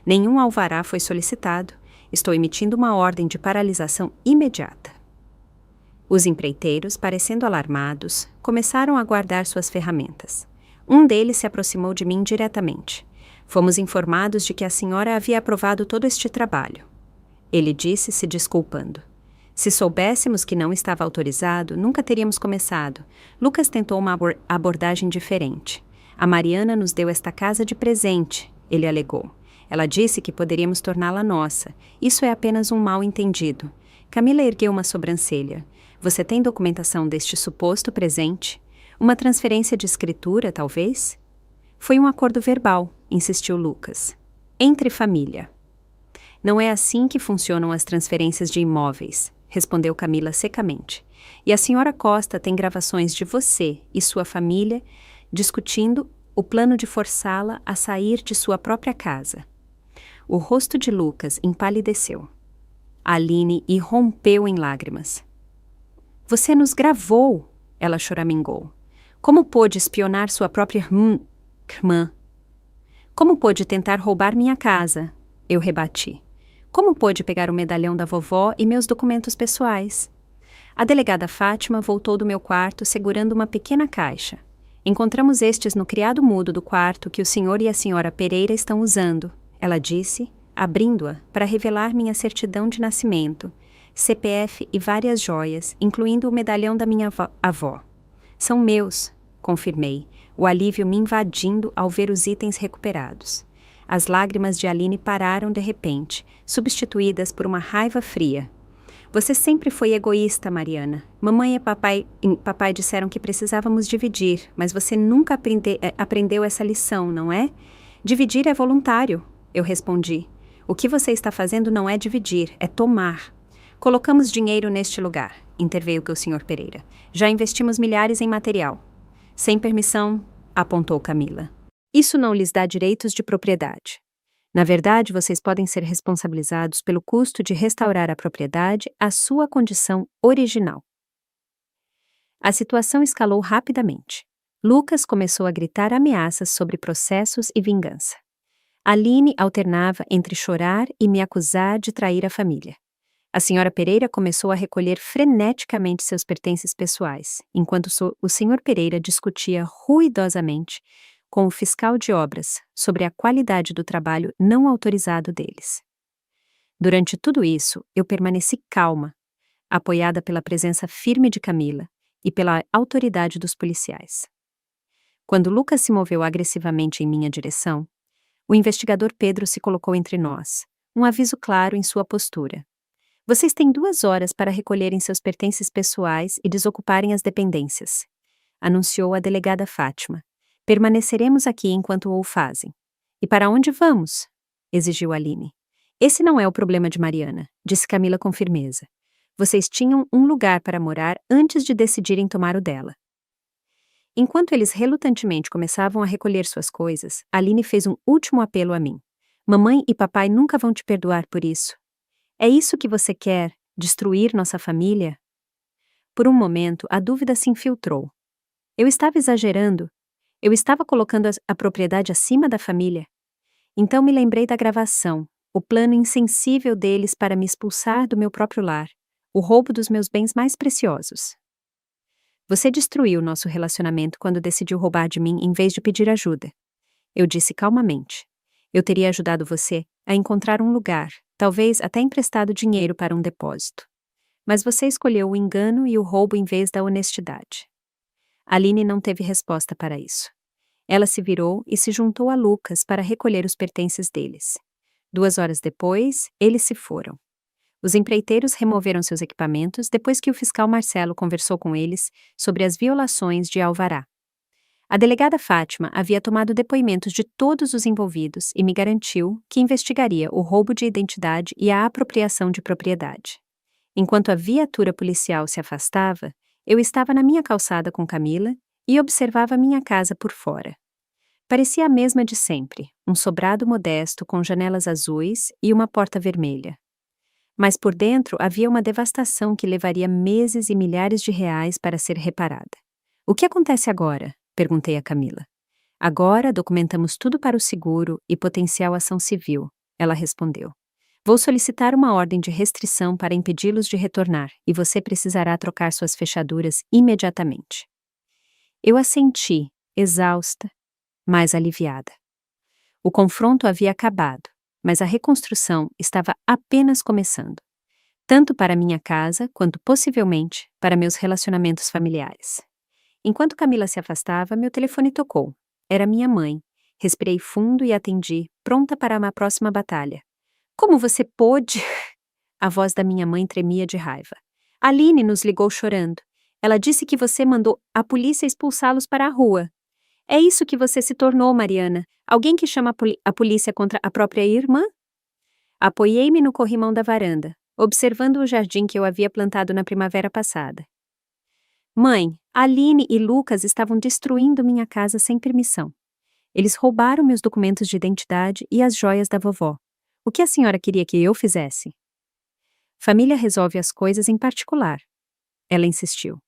Nenhum alvará foi solicitado. Estou emitindo uma ordem de paralisação imediata. Os empreiteiros, parecendo alarmados, começaram a guardar suas ferramentas. Um deles se aproximou de mim diretamente. Fomos informados de que a senhora havia aprovado todo este trabalho. Ele disse, se desculpando. Se soubéssemos que não estava autorizado, nunca teríamos começado. Lucas tentou uma abordagem diferente. A Mariana nos deu esta casa de presente, ele alegou. Ela disse que poderíamos torná-la nossa. Isso é apenas um mal-entendido. Camila ergueu uma sobrancelha. Você tem documentação deste suposto presente? Uma transferência de escritura, talvez? Foi um acordo verbal, insistiu Lucas. Entre família. Não é assim que funcionam as transferências de imóveis, respondeu Camila secamente. E a senhora Costa tem gravações de você e sua família discutindo o plano de forçá-la a sair de sua própria casa. O rosto de Lucas empalideceu. Aline irrompeu em lágrimas. Você nos gravou, ela choramingou. Como pôde espionar sua própria irmã? Como pôde tentar roubar minha casa? Eu rebati. Como pôde pegar o medalhão da vovó e meus documentos pessoais? A delegada Fátima voltou do meu quarto segurando uma pequena caixa. Encontramos estes no criado mudo do quarto que o senhor e a senhora Pereira estão usando, ela disse, abrindo-a para revelar minha certidão de nascimento, CPF e várias joias, incluindo o medalhão da minha avó. São meus, confirmei, o alívio me invadindo ao ver os itens recuperados. As lágrimas de Aline pararam de repente, substituídas por uma raiva fria. Você sempre foi egoísta, Mariana. Mamãe e papai disseram que precisávamos dividir, mas você nunca aprendeu essa lição, não é? Dividir é voluntário, eu respondi. O que você está fazendo não é dividir, é tomar. Colocamos dinheiro neste lugar, interveio o Sr. Pereira. Já investimos milhares em material. Sem permissão, apontou Camila. Isso não lhes dá direitos de propriedade. Na verdade, vocês podem ser responsabilizados pelo custo de restaurar a propriedade à sua condição original. A situação escalou rapidamente. Lucas começou a gritar ameaças sobre processos e vingança. Aline alternava entre chorar e me acusar de trair a família. A senhora Pereira começou a recolher freneticamente seus pertences pessoais, enquanto o senhor Pereira discutia ruidosamente com o fiscal de obras sobre a qualidade do trabalho não autorizado deles. Durante tudo isso, eu permaneci calma, apoiada pela presença firme de Camila e pela autoridade dos policiais. Quando Lucas se moveu agressivamente em minha direção, o investigador Pedro se colocou entre nós, um aviso claro em sua postura. Vocês têm 2 horas para recolherem seus pertences pessoais e desocuparem as dependências, anunciou a delegada Fátima. Permaneceremos aqui enquanto o fazem. E para onde vamos? Exigiu Aline. Esse não é o problema de Mariana, disse Camila com firmeza. Vocês tinham um lugar para morar antes de decidirem tomar o dela. Enquanto eles relutantemente começavam a recolher suas coisas, Aline fez um último apelo a mim. Mamãe e papai nunca vão te perdoar por isso. É isso que você quer? Destruir nossa família? Por um momento, a dúvida se infiltrou. Eu estava exagerando? Eu estava colocando a propriedade acima da família? Então me lembrei da gravação, o plano insensível deles para me expulsar do meu próprio lar, o roubo dos meus bens mais preciosos. Você destruiu nosso relacionamento quando decidiu roubar de mim em vez de pedir ajuda. Eu disse calmamente. Eu teria ajudado você a encontrar um lugar, talvez até emprestado dinheiro para um depósito. Mas você escolheu o engano e o roubo em vez da honestidade. Aline não teve resposta para isso. Ela se virou e se juntou a Lucas para recolher os pertences deles. 2 horas depois, eles se foram. Os empreiteiros removeram seus equipamentos depois que o fiscal Marcelo conversou com eles sobre as violações de alvará. A delegada Fátima havia tomado depoimentos de todos os envolvidos e me garantiu que investigaria o roubo de identidade e a apropriação de propriedade. Enquanto a viatura policial se afastava, eu estava na minha calçada com Camila e observava minha casa por fora. Parecia a mesma de sempre, um sobrado modesto com janelas azuis e uma porta vermelha. Mas por dentro havia uma devastação que levaria meses e milhares de reais para ser reparada. O que acontece agora? Perguntei a Camila. Agora documentamos tudo para o seguro e potencial ação civil, ela respondeu. Vou solicitar uma ordem de restrição para impedi-los de retornar e você precisará trocar suas fechaduras imediatamente. Eu assenti, exausta, mas aliviada. O confronto havia acabado, mas a reconstrução estava apenas começando, tanto para minha casa quanto possivelmente para meus relacionamentos familiares. Enquanto Camila se afastava, meu telefone tocou. Era minha mãe. Respirei fundo e atendi, pronta para uma próxima batalha. Como você pôde? A voz da minha mãe tremia de raiva. Aline nos ligou chorando. Ela disse que você mandou a polícia expulsá-los para a rua. É isso que você se tornou, Mariana. Alguém que chama a polícia contra a própria irmã? Apoiei-me no corrimão da varanda, observando o jardim que eu havia plantado na primavera passada. Mãe, Aline e Lucas estavam destruindo minha casa sem permissão. Eles roubaram meus documentos de identidade e as joias da vovó. O que a senhora queria que eu fizesse? Família resolve as coisas em particular. Ela insistiu.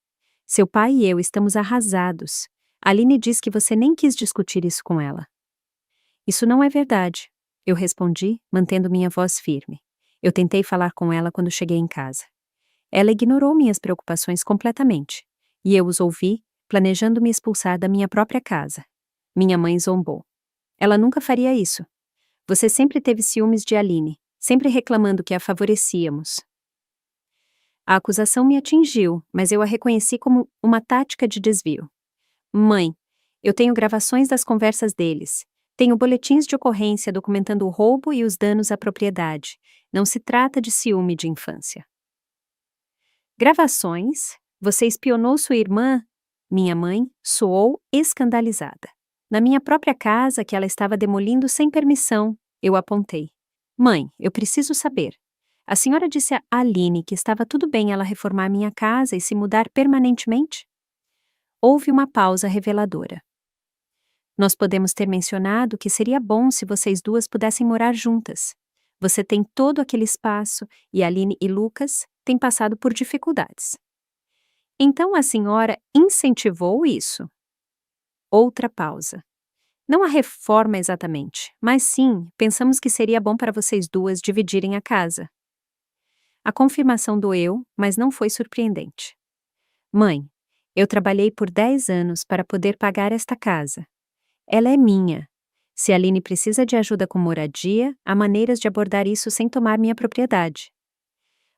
Seu pai e eu estamos arrasados. Aline diz que você nem quis discutir isso com ela. Isso não é verdade, eu respondi, mantendo minha voz firme. Eu tentei falar com ela quando cheguei em casa. Ela ignorou minhas preocupações completamente, e eu os ouvi, planejando me expulsar da minha própria casa. Minha mãe zombou. Ela nunca faria isso. Você sempre teve ciúmes de Aline, sempre reclamando que a favorecíamos. A acusação me atingiu, mas eu a reconheci como uma tática de desvio. Mãe, eu tenho gravações das conversas deles. Tenho boletins de ocorrência documentando o roubo e os danos à propriedade. Não se trata de ciúme de infância. Gravações? Você espionou sua irmã? Minha mãe soou escandalizada. Na minha própria casa, que ela estava demolindo sem permissão, eu apontei. Mãe, eu preciso saber. A senhora disse a Aline que estava tudo bem ela reformar minha casa e se mudar permanentemente? Houve uma pausa reveladora. Nós podemos ter mencionado que seria bom se vocês duas pudessem morar juntas. Você tem todo aquele espaço e Aline e Lucas têm passado por dificuldades. Então a senhora incentivou isso? Outra pausa. Não a reforma exatamente, mas sim, pensamos que seria bom para vocês duas dividirem a casa. A confirmação doeu, mas não foi surpreendente. Mãe, eu trabalhei por 10 anos para poder pagar esta casa. Ela é minha. Se a Aline precisa de ajuda com moradia, há maneiras de abordar isso sem tomar minha propriedade.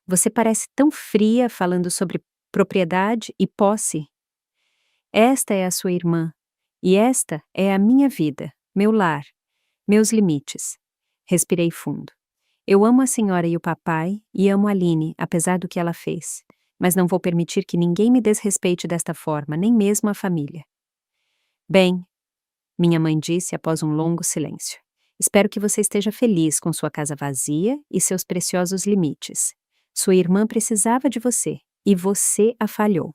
Você parece tão fria falando sobre propriedade e posse. Esta é a sua irmã, e esta é a minha vida, meu lar, meus limites. Respirei fundo. Eu amo a senhora e o papai, e amo a Aline, apesar do que ela fez, mas não vou permitir que ninguém me desrespeite desta forma, nem mesmo a família. Bem, minha mãe disse após um longo silêncio. Espero que você esteja feliz com sua casa vazia e seus preciosos limites. Sua irmã precisava de você, e você a falhou.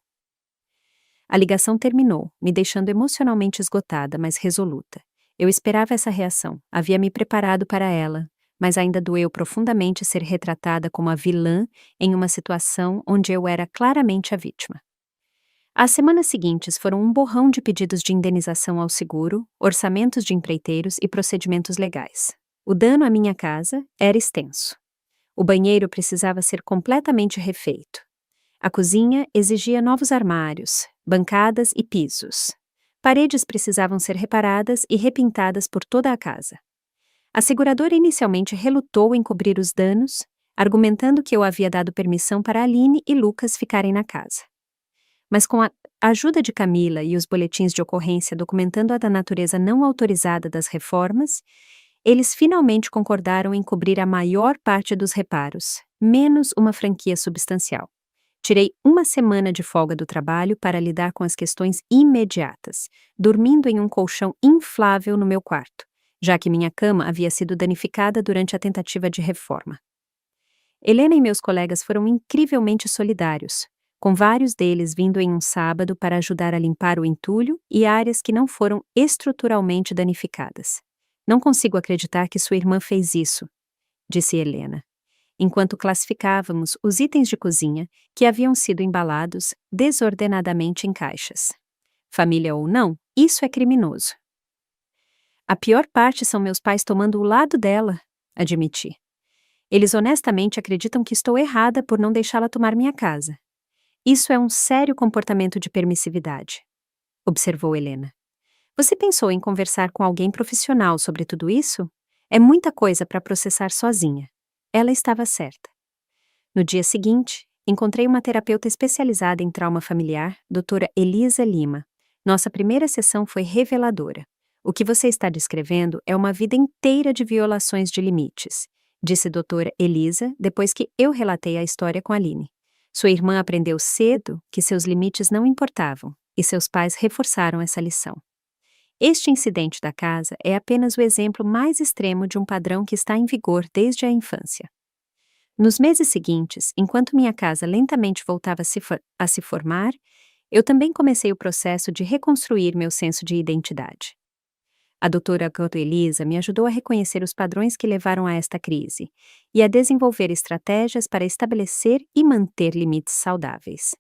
A ligação terminou, me deixando emocionalmente esgotada, mas resoluta. Eu esperava essa reação, havia me preparado para ela, mas ainda doeu profundamente ser retratada como a vilã em uma situação onde eu era claramente a vítima. As semanas seguintes foram um borrão de pedidos de indenização ao seguro, orçamentos de empreiteiros e procedimentos legais. O dano à minha casa era extenso. O banheiro precisava ser completamente refeito. A cozinha exigia novos armários, bancadas e pisos. Paredes precisavam ser reparadas e repintadas por toda a casa. A seguradora inicialmente relutou em cobrir os danos, argumentando que eu havia dado permissão para Aline e Lucas ficarem na casa. Mas com a ajuda de Camila e os boletins de ocorrência documentando a da natureza não autorizada das reformas, eles finalmente concordaram em cobrir a maior parte dos reparos, menos uma franquia substancial. Tirei uma semana de folga do trabalho para lidar com as questões imediatas, dormindo em um colchão inflável no meu quarto, já que minha cama havia sido danificada durante a tentativa de reforma. Helena e meus colegas foram incrivelmente solidários, com vários deles vindo em um sábado para ajudar a limpar o entulho e áreas que não foram estruturalmente danificadas. Não consigo acreditar que sua irmã fez isso, disse Helena, enquanto classificávamos os itens de cozinha que haviam sido embalados desordenadamente em caixas. Família ou não, isso é criminoso. A pior parte são meus pais tomando o lado dela, admiti. Eles honestamente acreditam que estou errada por não deixá-la tomar minha casa. Isso é um sério comportamento de permissividade, observou Helena. Você pensou em conversar com alguém profissional sobre tudo isso? É muita coisa para processar sozinha. Ela estava certa. No dia seguinte, encontrei uma terapeuta especializada em trauma familiar, doutora Elisa Lima. Nossa primeira sessão foi reveladora. O que você está descrevendo é uma vida inteira de violações de limites, disse doutora Elisa depois que eu relatei a história com a Aline. Sua irmã aprendeu cedo que seus limites não importavam, e seus pais reforçaram essa lição. Este incidente da casa é apenas o exemplo mais extremo de um padrão que está em vigor desde a infância. Nos meses seguintes, enquanto minha casa lentamente voltava a se formar, eu também comecei o processo de reconstruir meu senso de identidade. A doutora Elisa me ajudou a reconhecer os padrões que levaram a esta crise e a desenvolver estratégias para estabelecer e manter limites saudáveis.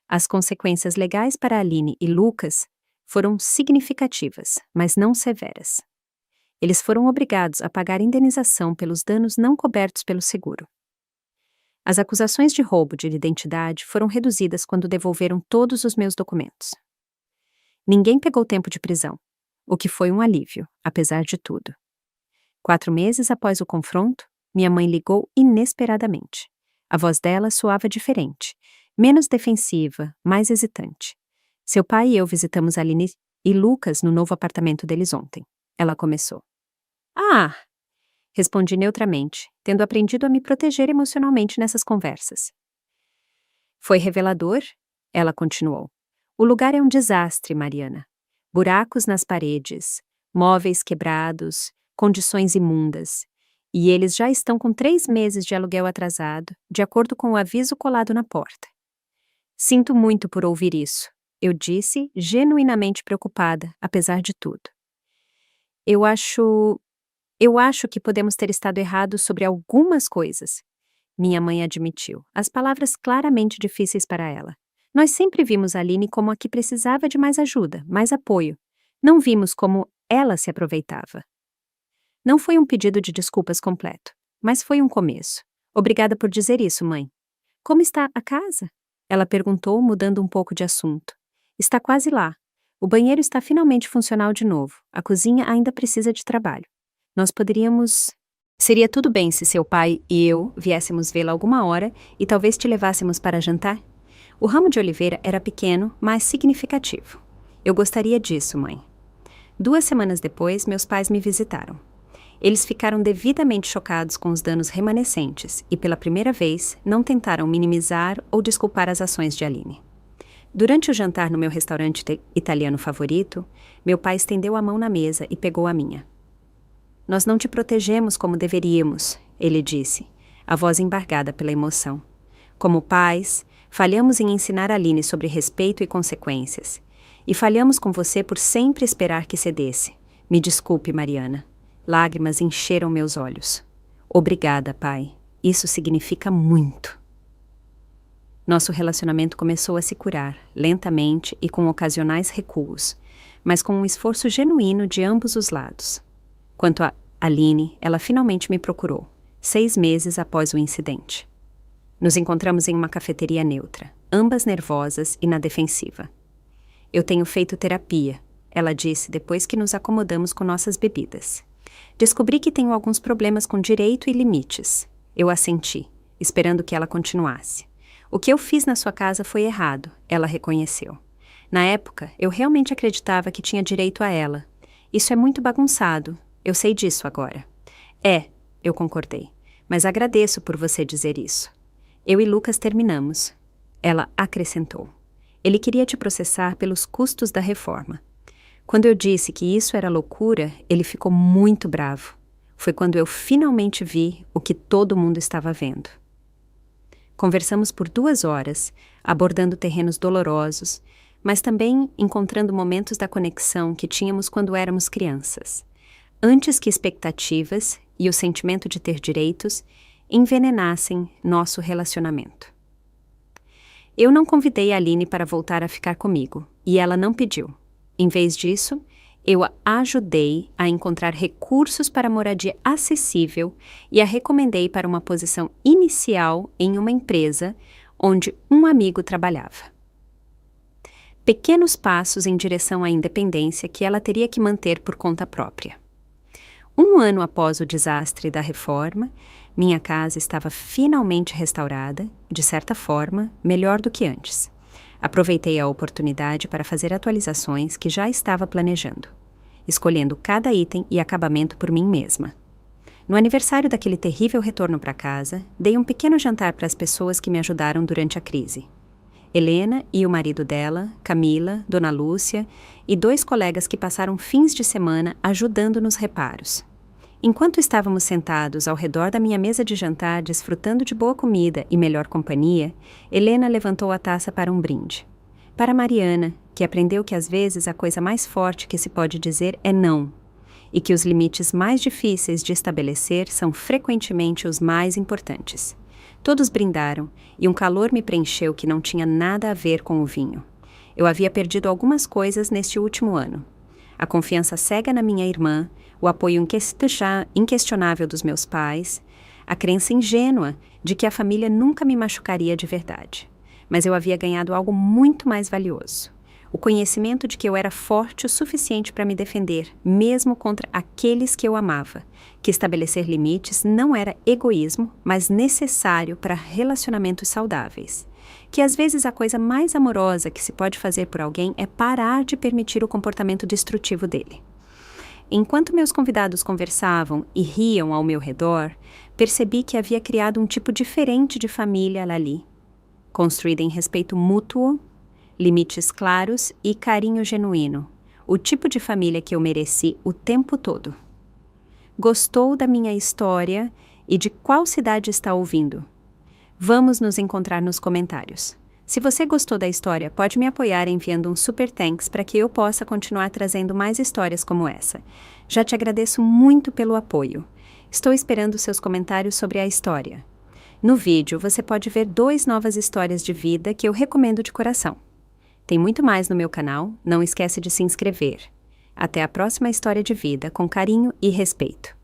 As consequências legais para Aline e Lucas foram significativas, mas não severas. Eles foram obrigados a pagar indenização pelos danos não cobertos pelo seguro. As acusações de roubo de identidade foram reduzidas quando devolveram todos os meus documentos. Ninguém pegou tempo de prisão, o que foi um alívio, apesar de tudo. 4 meses após o confronto, minha mãe ligou inesperadamente. A voz dela soava diferente, menos defensiva, mais hesitante. Seu pai e eu visitamos Aline e Lucas no novo apartamento deles ontem. Ela começou. Ah! Respondi neutramente, tendo aprendido a me proteger emocionalmente nessas conversas. Foi revelador? Ela continuou. O lugar é um desastre, Mariana. Buracos nas paredes, móveis quebrados, condições imundas. E eles já estão com 3 meses de aluguel atrasado, de acordo com o aviso colado na porta. Sinto muito por ouvir isso, eu disse, genuinamente preocupada, apesar de tudo. Eu acho que podemos ter estado errados sobre algumas coisas, minha mãe admitiu, as palavras claramente difíceis para ela. Nós sempre vimos a Aline como a que precisava de mais ajuda, mais apoio. Não vimos como ela se aproveitava. Não foi um pedido de desculpas completo, mas foi um começo. Obrigada por dizer isso, mãe. Como está a casa? Ela perguntou, mudando um pouco de assunto. Está quase lá. O banheiro está finalmente funcional de novo. A cozinha ainda precisa de trabalho. Nós poderíamos... Seria tudo bem se seu pai e eu viéssemos vê-la alguma hora e talvez te levássemos para jantar? O ramo de oliveira era pequeno, mas significativo. Eu gostaria disso, mãe. 2 semanas depois, meus pais me visitaram. Eles ficaram devidamente chocados com os danos remanescentes e, pela primeira vez, não tentaram minimizar ou desculpar as ações de Aline. Durante o jantar no meu restaurante italiano favorito, meu pai estendeu a mão na mesa e pegou a minha. Nós não te protegemos como deveríamos, ele disse, a voz embargada pela emoção. Como pais, falhamos em ensinar a Aline sobre respeito e consequências. E falhamos com você por sempre esperar que cedesse. Me desculpe, Mariana. Lágrimas encheram meus olhos. Obrigada, pai. Isso significa muito. Nosso relacionamento começou a se curar, lentamente e com ocasionais recuos, mas com um esforço genuíno de ambos os lados. Quanto a Aline, ela finalmente me procurou, 6 meses após o incidente. Nos encontramos em uma cafeteria neutra, ambas nervosas e na defensiva. Eu tenho feito terapia, ela disse depois que nos acomodamos com nossas bebidas. Descobri que tenho alguns problemas com direito e limites. Eu assenti, esperando que ela continuasse. O que eu fiz na sua casa foi errado, ela reconheceu. Na época, eu realmente acreditava que tinha direito a ela. Isso é muito bagunçado, eu sei disso agora. Eu concordei, mas agradeço por você dizer isso. Eu e Lucas terminamos. Ela acrescentou. Ele queria te processar pelos custos da reforma. Quando eu disse que isso era loucura, ele ficou muito bravo. Foi quando eu finalmente vi o que todo mundo estava vendo. Conversamos por 2 horas, abordando terrenos dolorosos, mas também encontrando momentos da conexão que tínhamos quando éramos crianças, antes que expectativas e o sentimento de ter direitos envenenassem nosso relacionamento. Eu não convidei a Aline para voltar a ficar comigo, e ela não pediu. Em vez disso, eu a ajudei a encontrar recursos para moradia acessível e a recomendei para uma posição inicial em uma empresa onde um amigo trabalhava. Pequenos passos em direção à independência que ela teria que manter por conta própria. 1 ano após o desastre da reforma, minha casa estava finalmente restaurada, de certa forma, melhor do que antes. Aproveitei a oportunidade para fazer atualizações que já estava planejando, escolhendo cada item e acabamento por mim mesma. No aniversário daquele terrível retorno para casa, dei um pequeno jantar para as pessoas que me ajudaram durante a crise. Helena e o marido dela, Camila, Dona Lúcia e 2 colegas que passaram fins de semana ajudando nos reparos. Enquanto estávamos sentados ao redor da minha mesa de jantar, desfrutando de boa comida e melhor companhia, Helena levantou a taça para um brinde. Para Mariana, que aprendeu que às vezes a coisa mais forte que se pode dizer é não, e que os limites mais difíceis de estabelecer são frequentemente os mais importantes. Todos brindaram, e um calor me preencheu que não tinha nada a ver com o vinho. Eu havia perdido algumas coisas neste último ano. A confiança cega na minha irmã, o apoio inquestionável dos meus pais, a crença ingênua de que a família nunca me machucaria de verdade. Mas eu havia ganhado algo muito mais valioso. O conhecimento de que eu era forte o suficiente para me defender, mesmo contra aqueles que eu amava, que estabelecer limites não era egoísmo, mas necessário para relacionamentos saudáveis. Que às vezes a coisa mais amorosa que se pode fazer por alguém é parar de permitir o comportamento destrutivo dele. Enquanto meus convidados conversavam e riam ao meu redor, percebi que havia criado um tipo diferente de família ali, construída em respeito mútuo, limites claros e carinho genuíno, o tipo de família que eu mereci o tempo todo. Gostou da minha história e de qual cidade está ouvindo? Vamos nos encontrar nos comentários. Se você gostou da história, pode me apoiar enviando um super thanks para que eu possa continuar trazendo mais histórias como essa. Já te agradeço muito pelo apoio. Estou esperando seus comentários sobre a história. No vídeo, você pode ver 2 novas histórias de vida que eu recomendo de coração. Tem muito mais no meu canal, não esquece de se inscrever. Até a próxima história de vida com carinho e respeito.